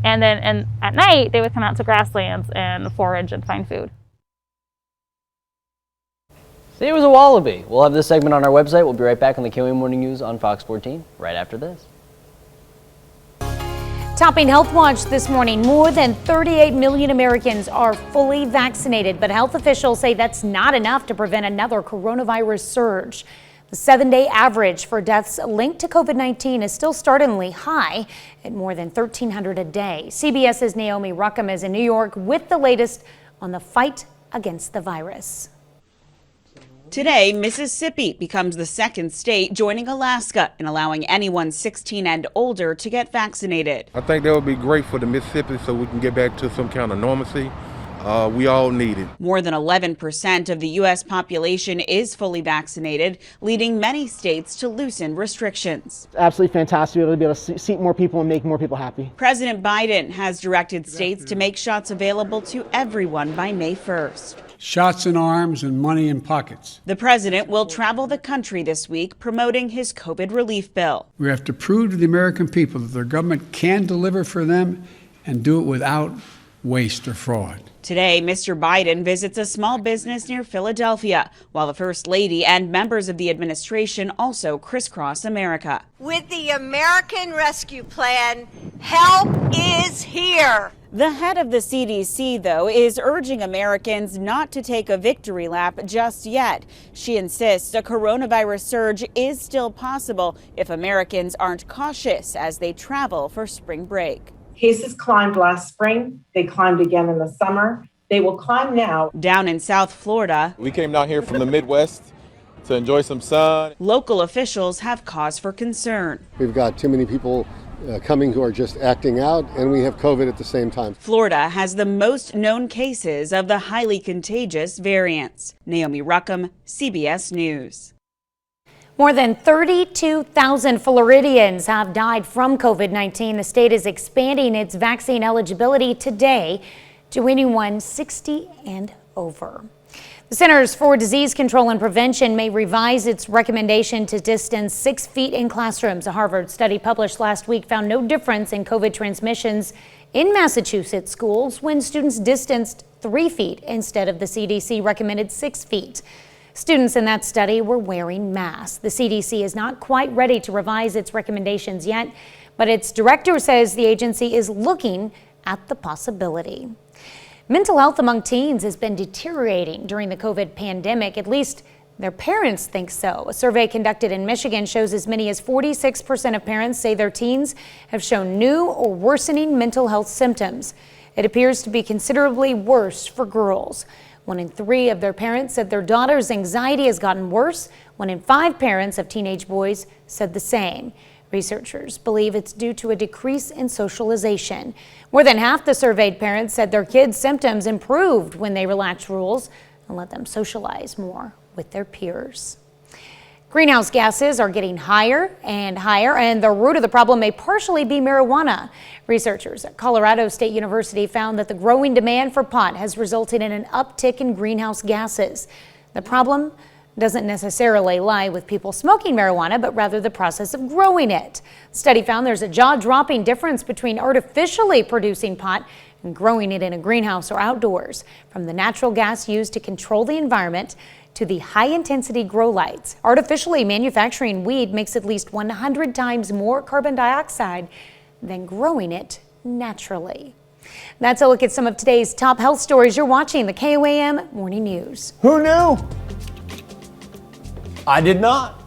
[SPEAKER 16] and then at night they would come out to grasslands and forage and find food.
[SPEAKER 15] See, it was a wallaby. We'll have this segment on our website. We'll be right back on the KOAM Morning News on Fox 14 right after this.
[SPEAKER 3] Topping Health Watch this morning, more than 38 million Americans are fully vaccinated, but health officials say that's not enough to prevent another coronavirus surge. The 7-day average for deaths linked to COVID-19 is still startlingly high at more than 1,300 a day. CBS's Naomi Ruckham is in New York with the latest on the fight against the virus.
[SPEAKER 12] Today, Mississippi becomes the second state joining Alaska in allowing anyone 16 and older to get vaccinated.
[SPEAKER 17] I think that would be great for the Mississippi so we can get back to some kind of normalcy. We all need it.
[SPEAKER 12] More than 11% of the U.S. population is fully vaccinated, leading many states to loosen restrictions.
[SPEAKER 18] It's absolutely fantastic to be able to seat more people and make more people happy.
[SPEAKER 12] President Biden has directed states to make shots available to everyone by May 1st.
[SPEAKER 19] Shots in arms and money in pockets.
[SPEAKER 12] The president will travel the country this week promoting his COVID relief bill.
[SPEAKER 19] We have to prove to the American people that their government can deliver for them and do it without waste or fraud.
[SPEAKER 12] Today, Mr. Biden visits a small business near Philadelphia, while the First Lady and members of the administration also crisscross America.
[SPEAKER 26] With the American Rescue Plan, help is here.
[SPEAKER 12] The head of the CDC, though, is urging Americans not to take a victory lap just yet. She insists a coronavirus surge is still possible if Americans aren't cautious as they travel for spring break.
[SPEAKER 27] Cases climbed last spring. They climbed again in the summer. They will climb now.
[SPEAKER 12] Down in South Florida,
[SPEAKER 28] we came down here from the Midwest to enjoy some sun.
[SPEAKER 12] Local officials have cause for concern.
[SPEAKER 29] We've got too many people coming who are just acting out, and we have COVID at the same time.
[SPEAKER 12] Florida has the most known cases of the highly contagious variants. Naomi Ruckham, CBS News.
[SPEAKER 3] More than 32,000 Floridians have died from COVID-19. The state is expanding its vaccine eligibility today to anyone 60 and over. The Centers for Disease Control and Prevention may revise its recommendation to distance 6 feet in classrooms. A Harvard study published last week found no difference in COVID transmissions in Massachusetts schools when students distanced 3 feet instead of the CDC recommended 6 feet. Students in that study were wearing masks. The CDC is not quite ready to revise its recommendations yet, but its director says the agency is looking at the possibility. Mental health among teens has been deteriorating during the COVID pandemic. At least their parents think so. A survey conducted in Michigan shows as many as 46% of parents say their teens have shown new or worsening mental health symptoms. It appears to be considerably worse for girls. 1 in 3 of their parents said their daughter's anxiety has gotten worse. 1 in 5 parents of teenage boys said the same. Researchers believe it's due to a decrease in socialization. More than half the surveyed parents said their kids' symptoms improved when they relaxed rules and let them socialize more with their peers. Greenhouse gases are getting higher, and the root of the problem may partially be marijuana. Researchers at Colorado State University found that the growing demand for pot has resulted in an uptick in greenhouse gases. The problem doesn't necessarily lie with people smoking marijuana, but rather the process of growing it. The study found there's a jaw-dropping difference between artificially producing pot and growing it in a greenhouse or outdoors. From the natural gas used to control the environment to the high-intensity grow lights, artificially manufacturing weed makes at least 100 times more carbon dioxide than growing it naturally. That's a look at some of today's top health stories. You're watching the KOAM Morning News.
[SPEAKER 2] Who knew? I did not.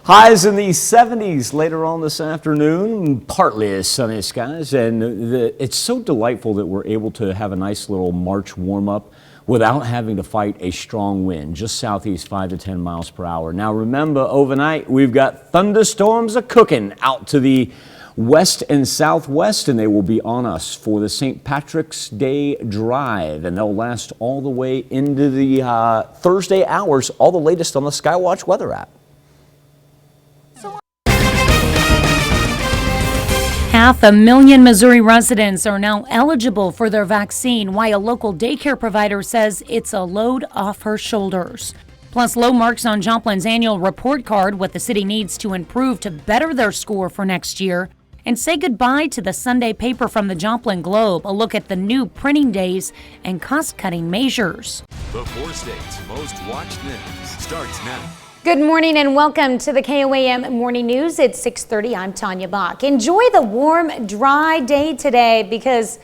[SPEAKER 2] Highs in the 70s later on this afternoon, partly as sunny skies, and it's so delightful that we're able to have a nice little March warm-up without having to fight a strong wind, just southeast 5 to 10 miles per hour. Now remember, overnight we've got thunderstorms a-cooking out to the west and southwest, and they will be on us for the St. Patrick's Day drive, and they'll last all the way into the Thursday hours, all the latest on the Skywatch weather app.
[SPEAKER 3] 500,000 Missouri residents are now eligible for their vaccine, while a local daycare provider says it's a load off her shoulders. Plus, low marks on Joplin's annual report card, what the city needs to improve to better their score for next year. And say goodbye to the Sunday paper from the Joplin Globe, a look at the new printing days and cost-cutting measures.
[SPEAKER 1] The 4 states' most watched news starts now.
[SPEAKER 3] Good morning and welcome to the KOAM Morning News. It's 6:30. I'm Tanya Bach. Enjoy the warm, dry day today because,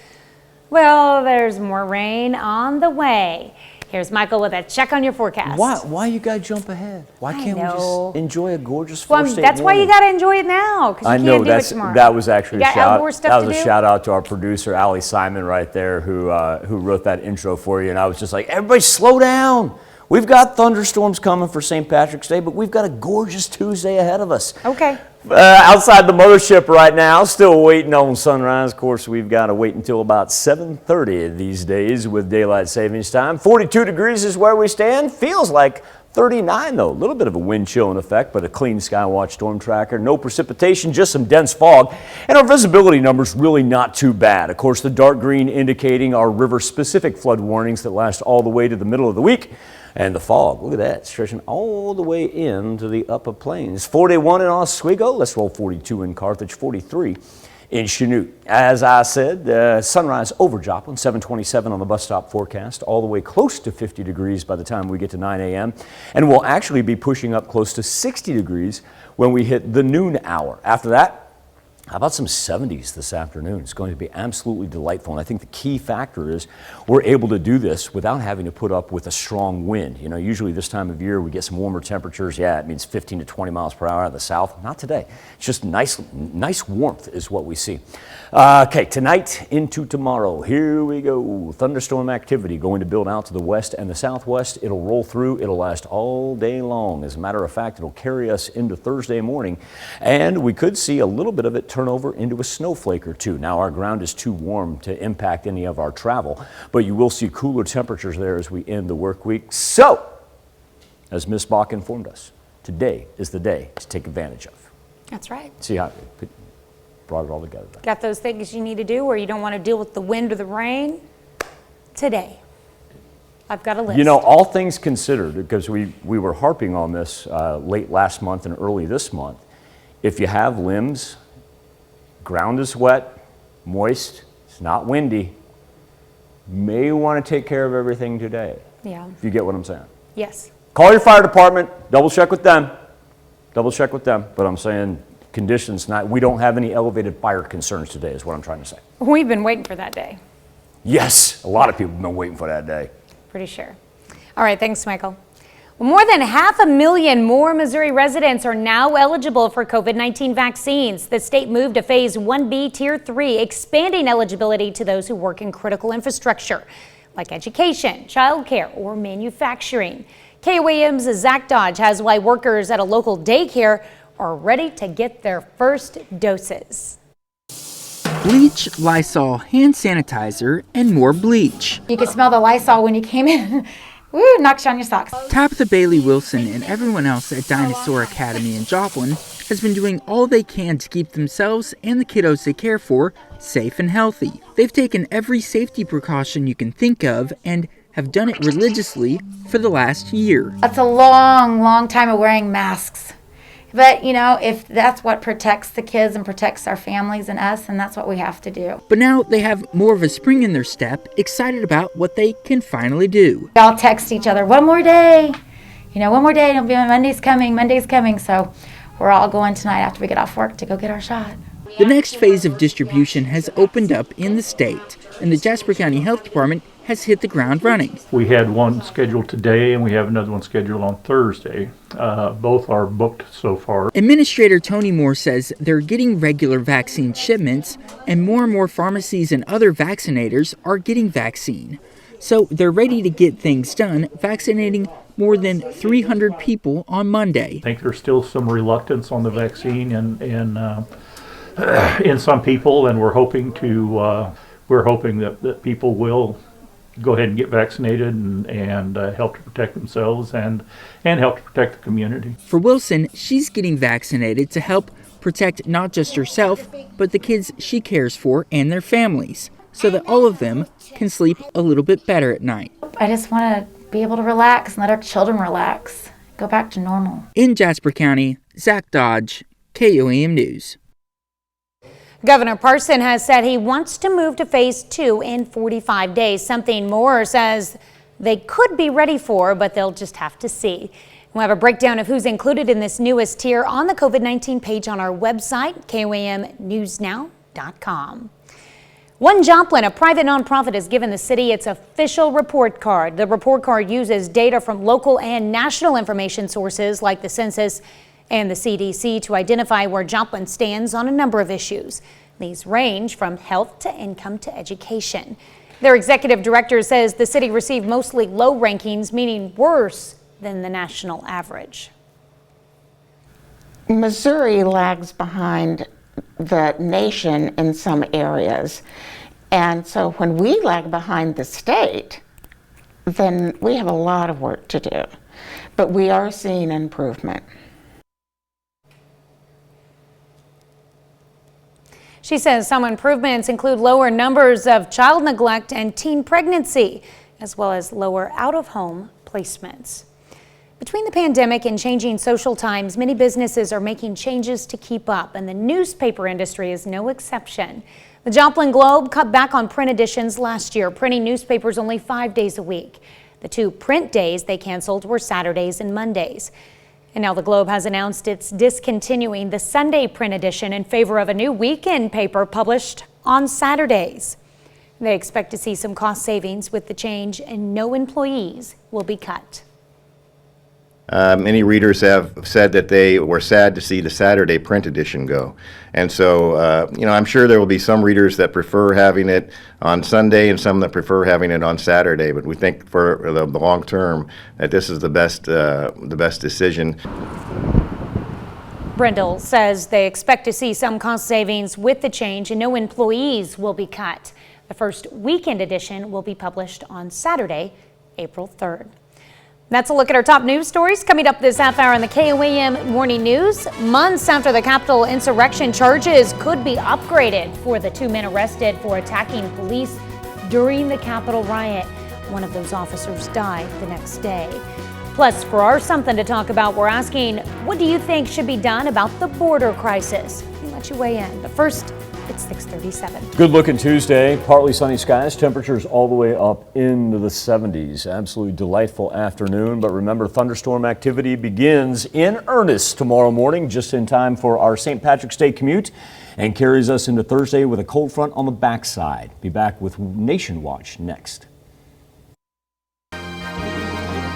[SPEAKER 3] well, there's more rain on the way. Here's Michael with a check on your forecast.
[SPEAKER 2] Why you gotta jump ahead? Why can't we just enjoy a gorgeous
[SPEAKER 3] Well,
[SPEAKER 2] four-state
[SPEAKER 3] that's why you
[SPEAKER 2] morning?
[SPEAKER 3] gotta enjoy it now, because you can't do it tomorrow.
[SPEAKER 2] That was actually
[SPEAKER 3] You got outdoor stuff
[SPEAKER 2] that was
[SPEAKER 3] to
[SPEAKER 2] a
[SPEAKER 3] do?
[SPEAKER 2] shout out to our producer Allie Simon right there, who wrote that intro for you. And I was just like, everybody, slow down. We've got thunderstorms coming for St. Patrick's Day, but we've got a gorgeous Tuesday ahead of us.
[SPEAKER 3] Okay.
[SPEAKER 2] Outside the mothership right now, still waiting on sunrise. Of course, we've got to wait until about 7:30 these days with daylight savings time. 42 degrees is where we stand. Feels like 39 though. A little bit of a wind chill in effect, but a clean Skywatch storm tracker. No precipitation, just some dense fog. And our visibility numbers really not too bad. Of course, the dark green indicating our river-specific flood warnings that last all the way to the middle of the week. And the fog, look at that, stretching all the way into the upper plains. 41 in Oswego, let's roll 42 in Carthage, 43 in Chanute. As I said, sunrise over Joplin, 727 on the bus stop forecast, all the way close to 50 degrees by the time we get to 9 a.m. And we'll actually be pushing up close to 60 degrees when we hit the noon hour. After that, how about some 70s this afternoon? It's going to be absolutely delightful. And I think the key factor is we're able to do this without having to put up with a strong wind. You know, usually this time of year we get some warmer temperatures. Yeah, it means 15 to 20 miles per hour out of the south. Not today. It's just nice warmth is what we see. Okay, tonight into tomorrow. Here we go. Thunderstorm activity going to build out to the west and the southwest. It'll roll through. It'll last all day long. As a matter of fact, it'll carry us into Thursday morning. And we could see a little bit of it turn over into a snowflake or two. Now, our ground is too warm to impact any of our travel, but you will see cooler temperatures there as we end the work week. So, as Ms. Bach informed us, today is the day to take advantage of.
[SPEAKER 3] That's right.
[SPEAKER 2] See how it brought it all together.
[SPEAKER 3] Got those things you need to do, or you don't want to deal with the wind or the rain? today. I've got a list.
[SPEAKER 2] You know, all things considered, because we were harping on this late last month and early this month, if you have limbs, ground is wet, moist, it's not windy, may want to take care of everything today.
[SPEAKER 3] Yeah.
[SPEAKER 2] If you get what I'm saying.
[SPEAKER 3] Yes.
[SPEAKER 2] Call your fire department, double check with them. Double check with them, but I'm saying conditions we don't have any elevated fire concerns today is what I'm trying to say.
[SPEAKER 3] We've been waiting for that day.
[SPEAKER 2] Yes, a lot of people have been waiting for that day.
[SPEAKER 3] Pretty sure. All right, thanks, Michael. Well, more than 500,000 more Missouri residents are now eligible for COVID-19 vaccines. The state moved to Phase 1B Tier 3, expanding eligibility to those who work in critical infrastructure, like education, childcare, or manufacturing. KOAM's Zach Dodge has why workers at a local daycare are ready to get their first doses.
[SPEAKER 4] Bleach, Lysol, hand sanitizer, and more bleach.
[SPEAKER 8] You could smell the Lysol when you came in. Woo, knocks you on your socks.
[SPEAKER 4] Tabitha Bailey Wilson and everyone else at Dinosaur Academy in Joplin has been doing all they can to keep themselves and the kiddos they care for safe and healthy. They've taken every safety precaution you can think of and have done it religiously for the last year.
[SPEAKER 8] That's a long, long time of wearing masks. But, you know, if that's what protects the kids and protects our families and us, then that's what we have to do.
[SPEAKER 4] But now they have more of a spring in their step, excited about what they can finally do.
[SPEAKER 8] We all text each other, one more day. You know, one more day, and it'll be Monday's coming. So we're all going tonight after we get off work to go get our shot.
[SPEAKER 4] The next phase of distribution has opened up in the state, and the Jasper County Health Department has hit the ground running.
[SPEAKER 11] We had one scheduled today and we have another one scheduled on Thursday. Both are booked so far.
[SPEAKER 4] Administrator Tony Moore says they're getting regular vaccine shipments and more pharmacies and other vaccinators are getting vaccine. So they're ready to get things done, vaccinating more than 300 people on Monday.
[SPEAKER 11] I think there's still some reluctance on the vaccine in some people, and we're hoping that people will go ahead and get vaccinated and help to protect themselves and help to protect the community.
[SPEAKER 4] For Wilson, she's getting vaccinated to help protect not just herself, but the kids she cares for and their families, so that all of them can sleep a little bit better at night.
[SPEAKER 8] I just want to be able to relax and let our children relax, go back to normal.
[SPEAKER 4] In Jasper County, Zach Dodge, KOAM News.
[SPEAKER 3] Governor Parson has said he wants to move to Phase 2 in 45 days, something Moore says they could be ready for, but they'll just have to see. We'll have a breakdown of who's included in this newest tier on the COVID-19 page on our website, KOAMnewsnow.com. One Joplin, a private nonprofit, has given the city its official report card. The report card uses data from local and national information sources like the census and the CDC to identify where Joplin stands on a number of issues. These range from health to income to education. Their executive director says the city received mostly low rankings, meaning worse than the national average.
[SPEAKER 5] Missouri lags behind the nation in some areas. And so when we lag behind the state, then we have a lot of work to do. But we are seeing improvement.
[SPEAKER 3] She says some improvements include lower numbers of child neglect and teen pregnancy, as well as lower out-of-home placements. Between the pandemic and changing social times, many businesses are making changes to keep up, and the newspaper industry is no exception. The Joplin Globe cut back on print editions last year, printing newspapers only 5 days a week. The 2 print days they canceled were Saturdays and Mondays. And now the Globe has announced it's discontinuing the Sunday print edition in favor of a new weekend paper published on Saturdays. They expect to see some cost savings with the change, and no employees will be cut.
[SPEAKER 6] Many readers have said that they were sad to see the Saturday print edition go. And so, I'm sure there will be some readers that prefer having it on Sunday and some that prefer having it on Saturday. But we think for the long term that this is the best decision.
[SPEAKER 3] Brindle says they expect to see some cost savings with the change, and no employees will be cut. The first weekend edition will be published on Saturday, April 3rd. That's a look at our top news stories coming up this half hour on the KOAM Morning News. Months after the Capitol insurrection, charges could be upgraded for the 2 men arrested for attacking police during the Capitol riot. One of those officers died the next day. Plus, for our Something to Talk About, we're asking, what do you think should be done about the border crisis? We'll let you weigh in. But first, it's 6:37.
[SPEAKER 2] Good looking Tuesday, partly sunny skies, temperatures all the way up into the 70s. Absolutely delightful afternoon, but remember, thunderstorm activity begins in earnest tomorrow morning, just in time for our St. Patrick's Day commute, and carries us into Thursday with a cold front on the backside. Be back with Nation Watch next.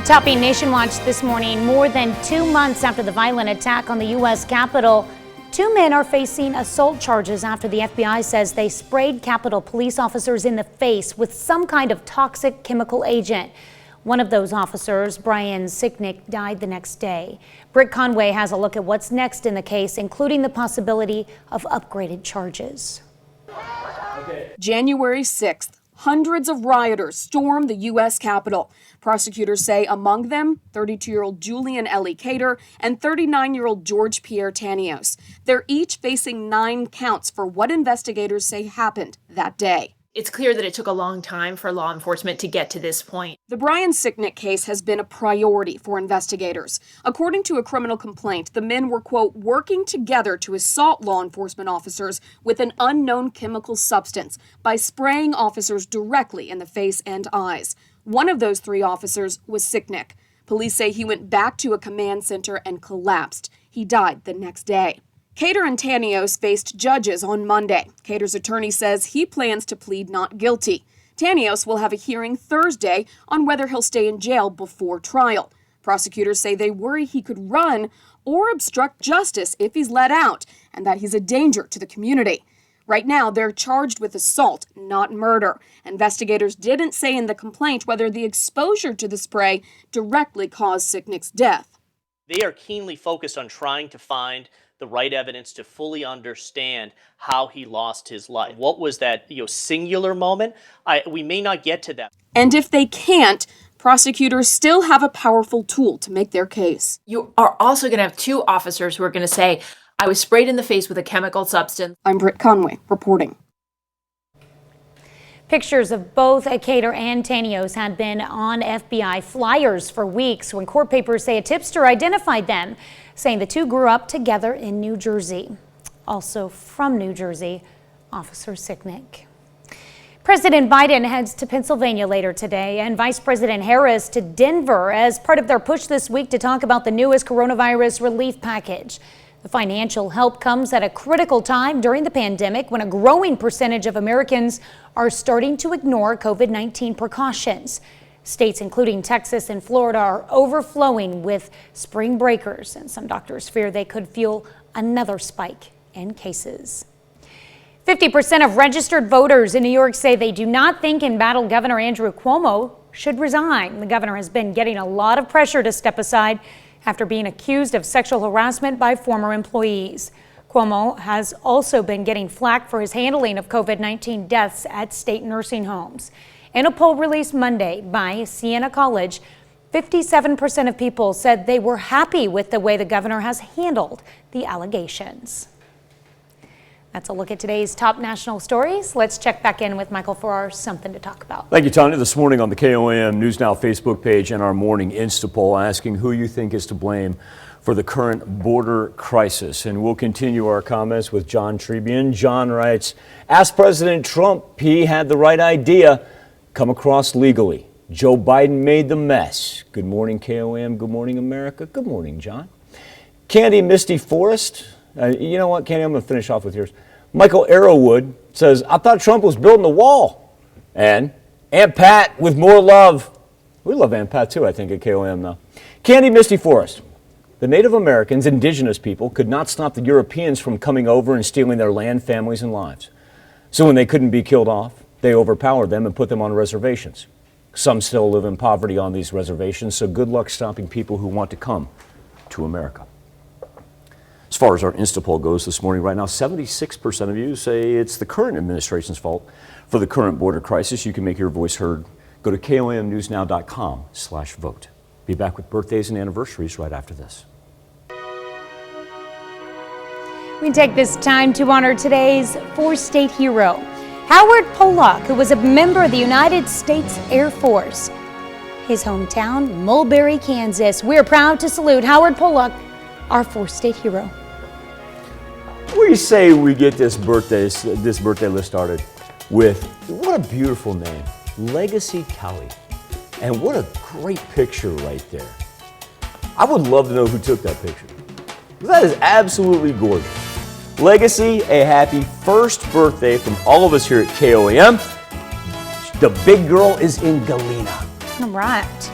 [SPEAKER 3] Topping Nation Watch this morning, more than 2 months after the violent attack on the U.S. Capitol, 2 men are facing assault charges after the FBI says they sprayed Capitol police officers in the face with some kind of toxic chemical agent. One of those officers, Brian Sicknick, died the next day. Britt Conway has a look at what's next in the case, including the possibility of upgraded charges.
[SPEAKER 7] January 6th, hundreds of rioters stormed the U.S. Capitol. Prosecutors say among them, 32-year-old Julian Ellie Cater and 39-year-old George Pierre Tanios. They're each facing 9 counts for what investigators say happened that day.
[SPEAKER 9] It's clear that it took a long time for law enforcement to get to this point.
[SPEAKER 7] The Brian Sicknick case has been a priority for investigators. According to a criminal complaint, the men were, quote, working together to assault law enforcement officers with an unknown chemical substance by spraying officers directly in the face and eyes. One of those 3 officers was Sicknick. Police say he went back to a command center and collapsed. He died the next day. Cater and Tanios faced judges on Monday. Cater's attorney says he plans to plead not guilty. Tanios will have a hearing Thursday on whether he'll stay in jail before trial. Prosecutors say they worry he could run or obstruct justice if he's let out, and that he's a danger to the community. Right now, they're charged with assault, not murder. Investigators didn't say in the complaint whether the exposure to the spray directly caused Sicknick's death.
[SPEAKER 13] They are keenly focused on trying to find the right evidence to fully understand how he lost his life. What was that, singular moment? We may not get to that.
[SPEAKER 7] And if they can't, prosecutors still have a powerful tool to make their case.
[SPEAKER 9] You are also going to have 2 officers who are going to say, I was sprayed in the face with a chemical substance.
[SPEAKER 7] I'm Britt Conway, reporting.
[SPEAKER 3] Pictures of both Cater and Tanios had been on FBI flyers for weeks when court papers say a tipster identified them, saying the 2 grew up together in New Jersey. Also from New Jersey, Officer Sicknick. President Biden heads to Pennsylvania later today and Vice President Harris to Denver as part of their push this week to talk about the newest coronavirus relief package. The financial help comes at a critical time during the pandemic when a growing percentage of Americans are starting to ignore COVID-19 precautions. States including Texas and Florida are overflowing with spring breakers, and some doctors fear they could feel another spike in cases. 50% of registered voters in New York say they do not think embattled Governor Andrew Cuomo should resign. The governor has been getting a lot of pressure to step aside after being accused of sexual harassment by former employees. Cuomo has also been getting flack for his handling of COVID-19 deaths at state nursing homes. In a poll released Monday by Siena College, 57% of people said they were happy with the way the governor has handled the allegations. That's a look at today's top national stories. Let's check back in with Michael for our Something to Talk About.
[SPEAKER 2] Thank you, Tanya. This morning on the KOAM News Now Facebook page and our morning Insta poll asking who you think is to blame for the current border crisis. And we'll continue our comments with John Trebian. John writes, ask President Trump, he had the right idea, come across legally. Joe Biden made the mess. Good morning, KOAM. Good morning, America. Good morning, John. Candy Misty Forest. You know what, Candy, I'm going to finish off with yours. Michael Arrowwood says, I thought Trump was building a wall. And Aunt Pat with more love. We love Aunt Pat too, I think, at KOM now. Candy Misty Forest. The Native Americans, indigenous people, could not stop the Europeans from coming over and stealing their land, families, and lives. So when they couldn't be killed off, they overpowered them and put them on reservations. Some still live in poverty on these reservations, so good luck stopping people who want to come to America. As far as our Insta poll goes this morning, right now, 76% of you say it's the current administration's fault for the current border crisis. You can make your voice heard. Go to komnewsnow.com/vote. Be back with birthdays and anniversaries right after this.
[SPEAKER 3] We take this time to honor today's four-state hero. Howard Pollock, who was a member of the United States Air Force. His hometown, Mulberry, Kansas. We're proud to salute Howard Pollock, our 4th state hero.
[SPEAKER 2] We say we get this birthday list started with, what a beautiful name, Legacy Kelly. And what a great picture right there. I would love to know who took that picture. That is absolutely gorgeous. Legacy, a happy 1st birthday from all of us here at KOAM. The big girl is in Galena.
[SPEAKER 3] All right.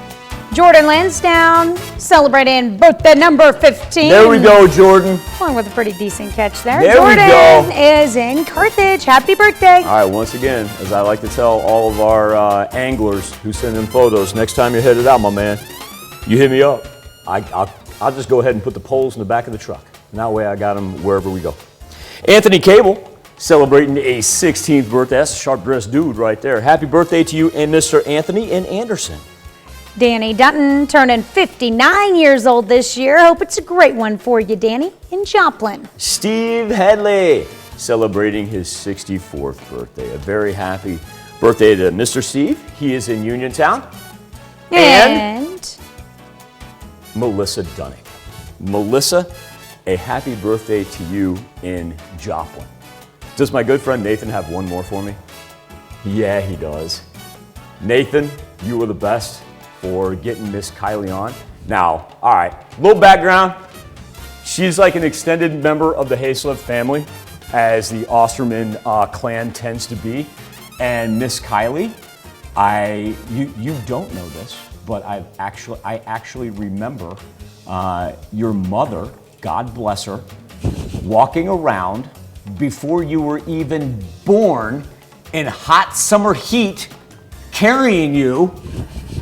[SPEAKER 3] Jordan Lansdowne celebrating birthday number 15.
[SPEAKER 2] There we go, Jordan.
[SPEAKER 3] Along with a pretty decent catch there.
[SPEAKER 2] There
[SPEAKER 3] Jordan
[SPEAKER 2] we go.
[SPEAKER 3] is in Carthage. Happy birthday.
[SPEAKER 2] All right, once again, as I like to tell all of our anglers who send in photos, next time you're headed out, my man, you hit me up. I'll just go ahead and put the poles in the back of the truck. And that way I got them wherever we go. Anthony Cable celebrating a 16th birthday. That's a sharp-dressed dude right there. Happy birthday to you and Mr. Anthony in Anderson.
[SPEAKER 3] Danny Dutton turning 59 years old this year. Hope it's a great one for you, Danny, in Joplin.
[SPEAKER 2] Steve Headley celebrating his 64th birthday. A very happy birthday to Mr. Steve. He is in Uniontown. And Melissa Dunning. Melissa, a happy birthday to you in Joplin. Does my good friend Nathan have one more for me? Yeah, he does. Nathan, you were the best for getting Miss Kylie on. Now, all right, little background. She's like an extended member of the Hayslip family, as the Osterman clan tends to be. And Miss Kylie, you don't know this, but I actually remember your mother, God bless her, walking around before you were even born in hot summer heat, carrying you,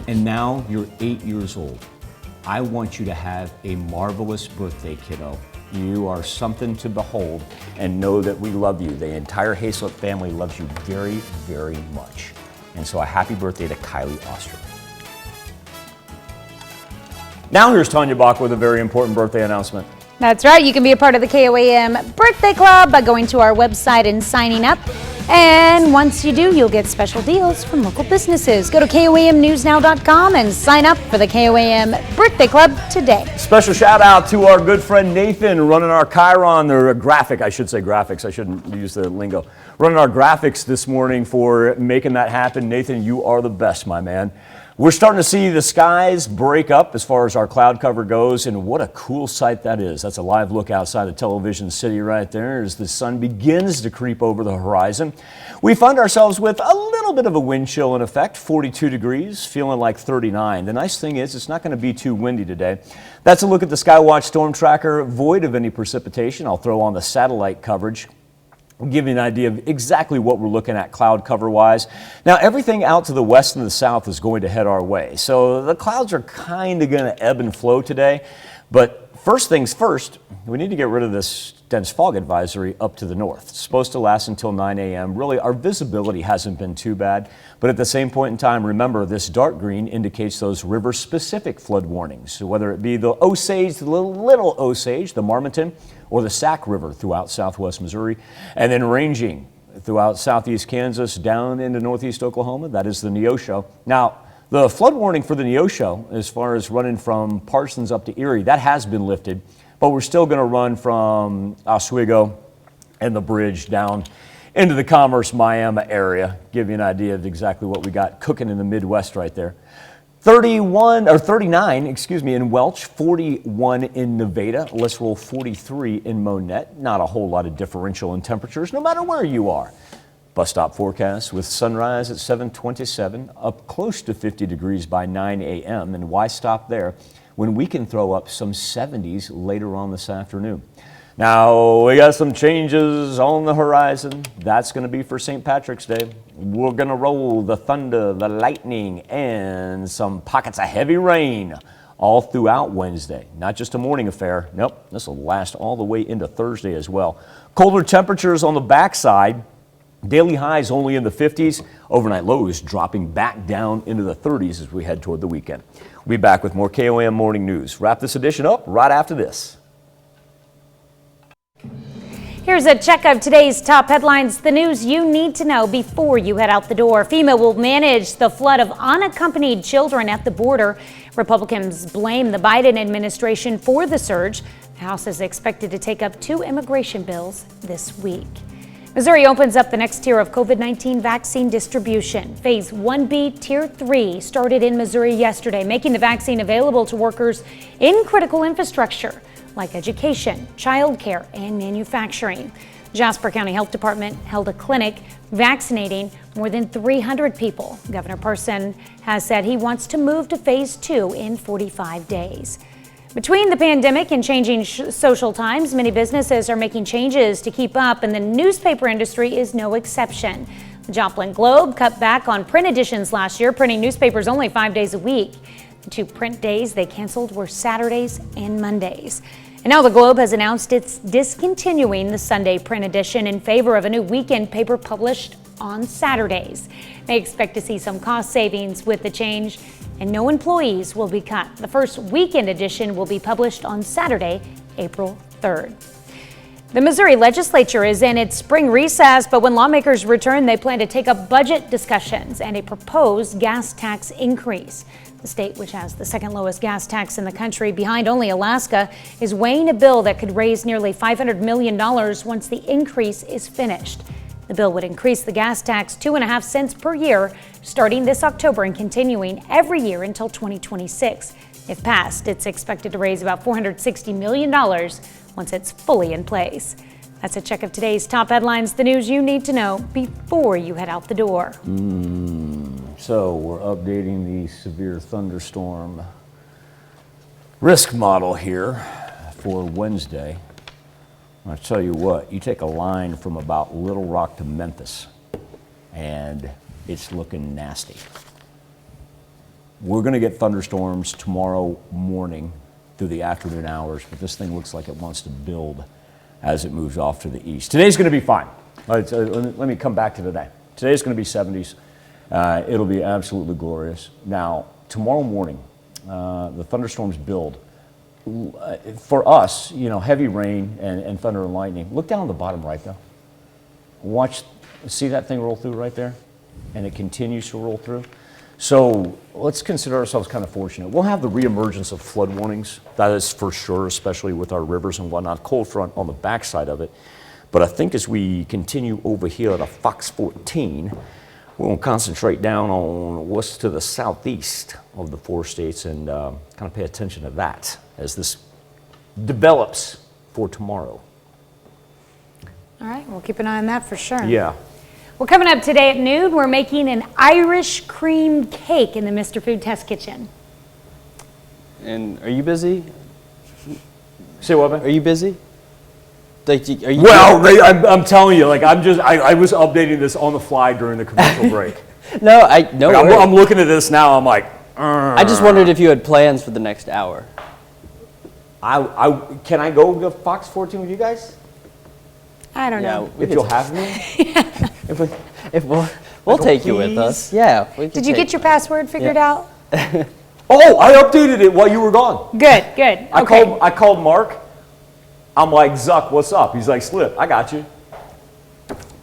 [SPEAKER 2] and now you're 8 years old. I want you to have a marvelous birthday, kiddo. You are something to behold, and know that we love you. The entire Hayslip family loves you very, very much. And so a happy birthday to Kylie Osterman. Now here's Tanya Bach with a very important birthday announcement.
[SPEAKER 3] That's right. You can be a part of the KOAM Birthday Club by going to our website and signing up. And once you do, you'll get special deals from local businesses. Go to KOAMnewsnow.com and sign up for the KOAM Birthday Club today.
[SPEAKER 2] Special shout out to our good friend Nathan running our Chiron, or graphic, I should say graphics. I shouldn't use the lingo. Running our graphics this morning for making that happen. Nathan, you are the best, my man. We're starting to see the skies break up as far as our cloud cover goes, and what a cool sight that is. That's a live look outside of Television City right there as the sun begins to creep over the horizon. We find ourselves with a little bit of a wind chill in effect, 42 degrees, feeling like 39. The nice thing is it's not going to be too windy today. That's a look at the Skywatch storm tracker, void of any precipitation. I'll throw on the satellite coverage. We'll give you an idea of exactly what we're looking at cloud cover wise. Now everything out to the west and the south is going to head our way. So the clouds are kind of going to ebb and flow today. But first things first, we need to get rid of this dense fog advisory up to the north. It's supposed to last until 9 a.m. Really, our visibility hasn't been too bad. But at the same point in time, remember, this dark green indicates those river-specific flood warnings. So whether it be the Osage, the little Osage, the Marmonton, or the Sac River throughout southwest Missouri, and then ranging throughout southeast Kansas down into northeast Oklahoma, that is the Neosho. Now, the flood warning for the Neosho, as far as running from Parsons up to Erie, that has been lifted, but we're still going to run from Oswego and the bridge down into the Commerce, Miami area. Give you an idea of exactly what we got cooking in the Midwest right there. 39, in Welch, 41 in Nevada. Let's roll 43 in Monette. Not a whole lot of differential in temperatures, no matter where you are. Bus stop forecast with sunrise at 7:27, up close to 50 degrees by 9 a.m. And why stop there when we can throw up some 70s later on this afternoon? Now, we got some changes on the horizon. That's going to be for St. Patrick's Day. We're going to roll the thunder, the lightning, and some pockets of heavy rain all throughout Wednesday. Not just a morning affair. Nope, this will last all the way into Thursday as well. Colder temperatures on the backside. Daily highs only in the 50s. Overnight lows dropping back down into the 30s as we head toward the weekend. We'll be back with more KOAM Morning News. Wrap this edition up right after this.
[SPEAKER 3] Here's a check of today's top headlines, the news you need to know before you head out the door. FEMA will manage the flood of unaccompanied children at the border. Republicans blame the Biden administration for the surge. The House is expected to take up 2 immigration bills this week. Missouri opens up the next tier of COVID-19 vaccine distribution. Phase 1B Tier 3 started in Missouri yesterday, making the vaccine available to workers in critical infrastructure like education, childcare, and manufacturing. Jasper County Health Department held a clinic vaccinating more than 300 people. Governor Parson has said he wants to move to Phase 2 in 45 days. Between the pandemic and changing social times, many businesses are making changes to keep up, and the newspaper industry is no exception. The Joplin Globe cut back on print editions last year, printing newspapers only 5 days a week. The 2 print days they canceled were Saturdays and Mondays. And now the Globe has announced it's discontinuing the Sunday print edition in favor of a new weekend paper published on Saturdays. They expect to see some cost savings with the change, and no employees will be cut. The first weekend edition will be published on Saturday, April 3rd. The Missouri legislature is in its spring recess, but when lawmakers return, they plan to take up budget discussions and a proposed gas tax increase. The state, which has the second lowest gas tax in the country, behind only Alaska, is weighing a bill that could raise nearly $500 million once the increase is finished. The bill would increase the gas tax 2.5 cents per year starting this October and continuing every year until 2026. If passed, it's expected to raise about $460 million once it's fully in place. That's a check of today's top headlines, the news you need to know before you head out the door.
[SPEAKER 2] So we're updating the severe thunderstorm risk model here for Wednesday. I'll tell you what, you take a line from about Little Rock to Memphis, and it's looking nasty. We're going to get thunderstorms tomorrow morning through the afternoon hours, but this thing looks like it wants to build as it moves off to the east. Today's going to be fine. Let me come back to today. Today's going to be 70s. It'll be absolutely glorious. Now, tomorrow morning, the thunderstorms build. For us, you know, heavy rain and thunder and lightning. Look down on the bottom right, though. See that thing roll through right there? And it continues to roll through. So let's consider ourselves kind of fortunate. We'll have the reemergence of flood warnings. That is for sure, especially with our rivers and whatnot. Cold front on the backside of it. But I think as we continue over here at a Fox 14, we're going to concentrate down on what's to the southeast of the 4 states and kind of pay attention to that as this develops for tomorrow.
[SPEAKER 3] All right, we'll keep an eye on that for sure.
[SPEAKER 2] Yeah.
[SPEAKER 3] Well, coming up today at noon, we're making an Irish cream cake in the Mr. Food Test Kitchen.
[SPEAKER 15] And are you busy?
[SPEAKER 2] Say what, man?
[SPEAKER 15] Are you busy? Like, are you
[SPEAKER 2] I'm telling you, like I was updating this on the fly during the commercial break.
[SPEAKER 15] I'm
[SPEAKER 2] looking at this now. I'm like,
[SPEAKER 15] I just wondered if you had plans for the next hour.
[SPEAKER 2] Can I go to Fox 14 with you guys?
[SPEAKER 3] I don't know.
[SPEAKER 2] If you'll have me.
[SPEAKER 15] If we'll take you with us. Yeah.
[SPEAKER 3] Did you get your password figured out?
[SPEAKER 2] Oh, I updated it while you were gone.
[SPEAKER 3] Good.
[SPEAKER 2] I called Mark. I'm like, Zuck, what's up? He's like, Slip, I got you.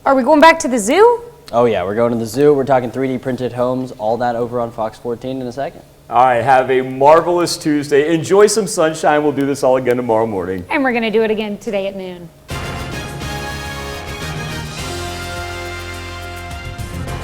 [SPEAKER 3] Are we going back to the zoo?
[SPEAKER 15] Oh yeah, we're going to the zoo. We're talking 3D printed homes, all that over on Fox 14 in a second.
[SPEAKER 2] All right, have a marvelous Tuesday. Enjoy some sunshine. We'll do this all again tomorrow morning.
[SPEAKER 3] And we're going to do it again today at noon.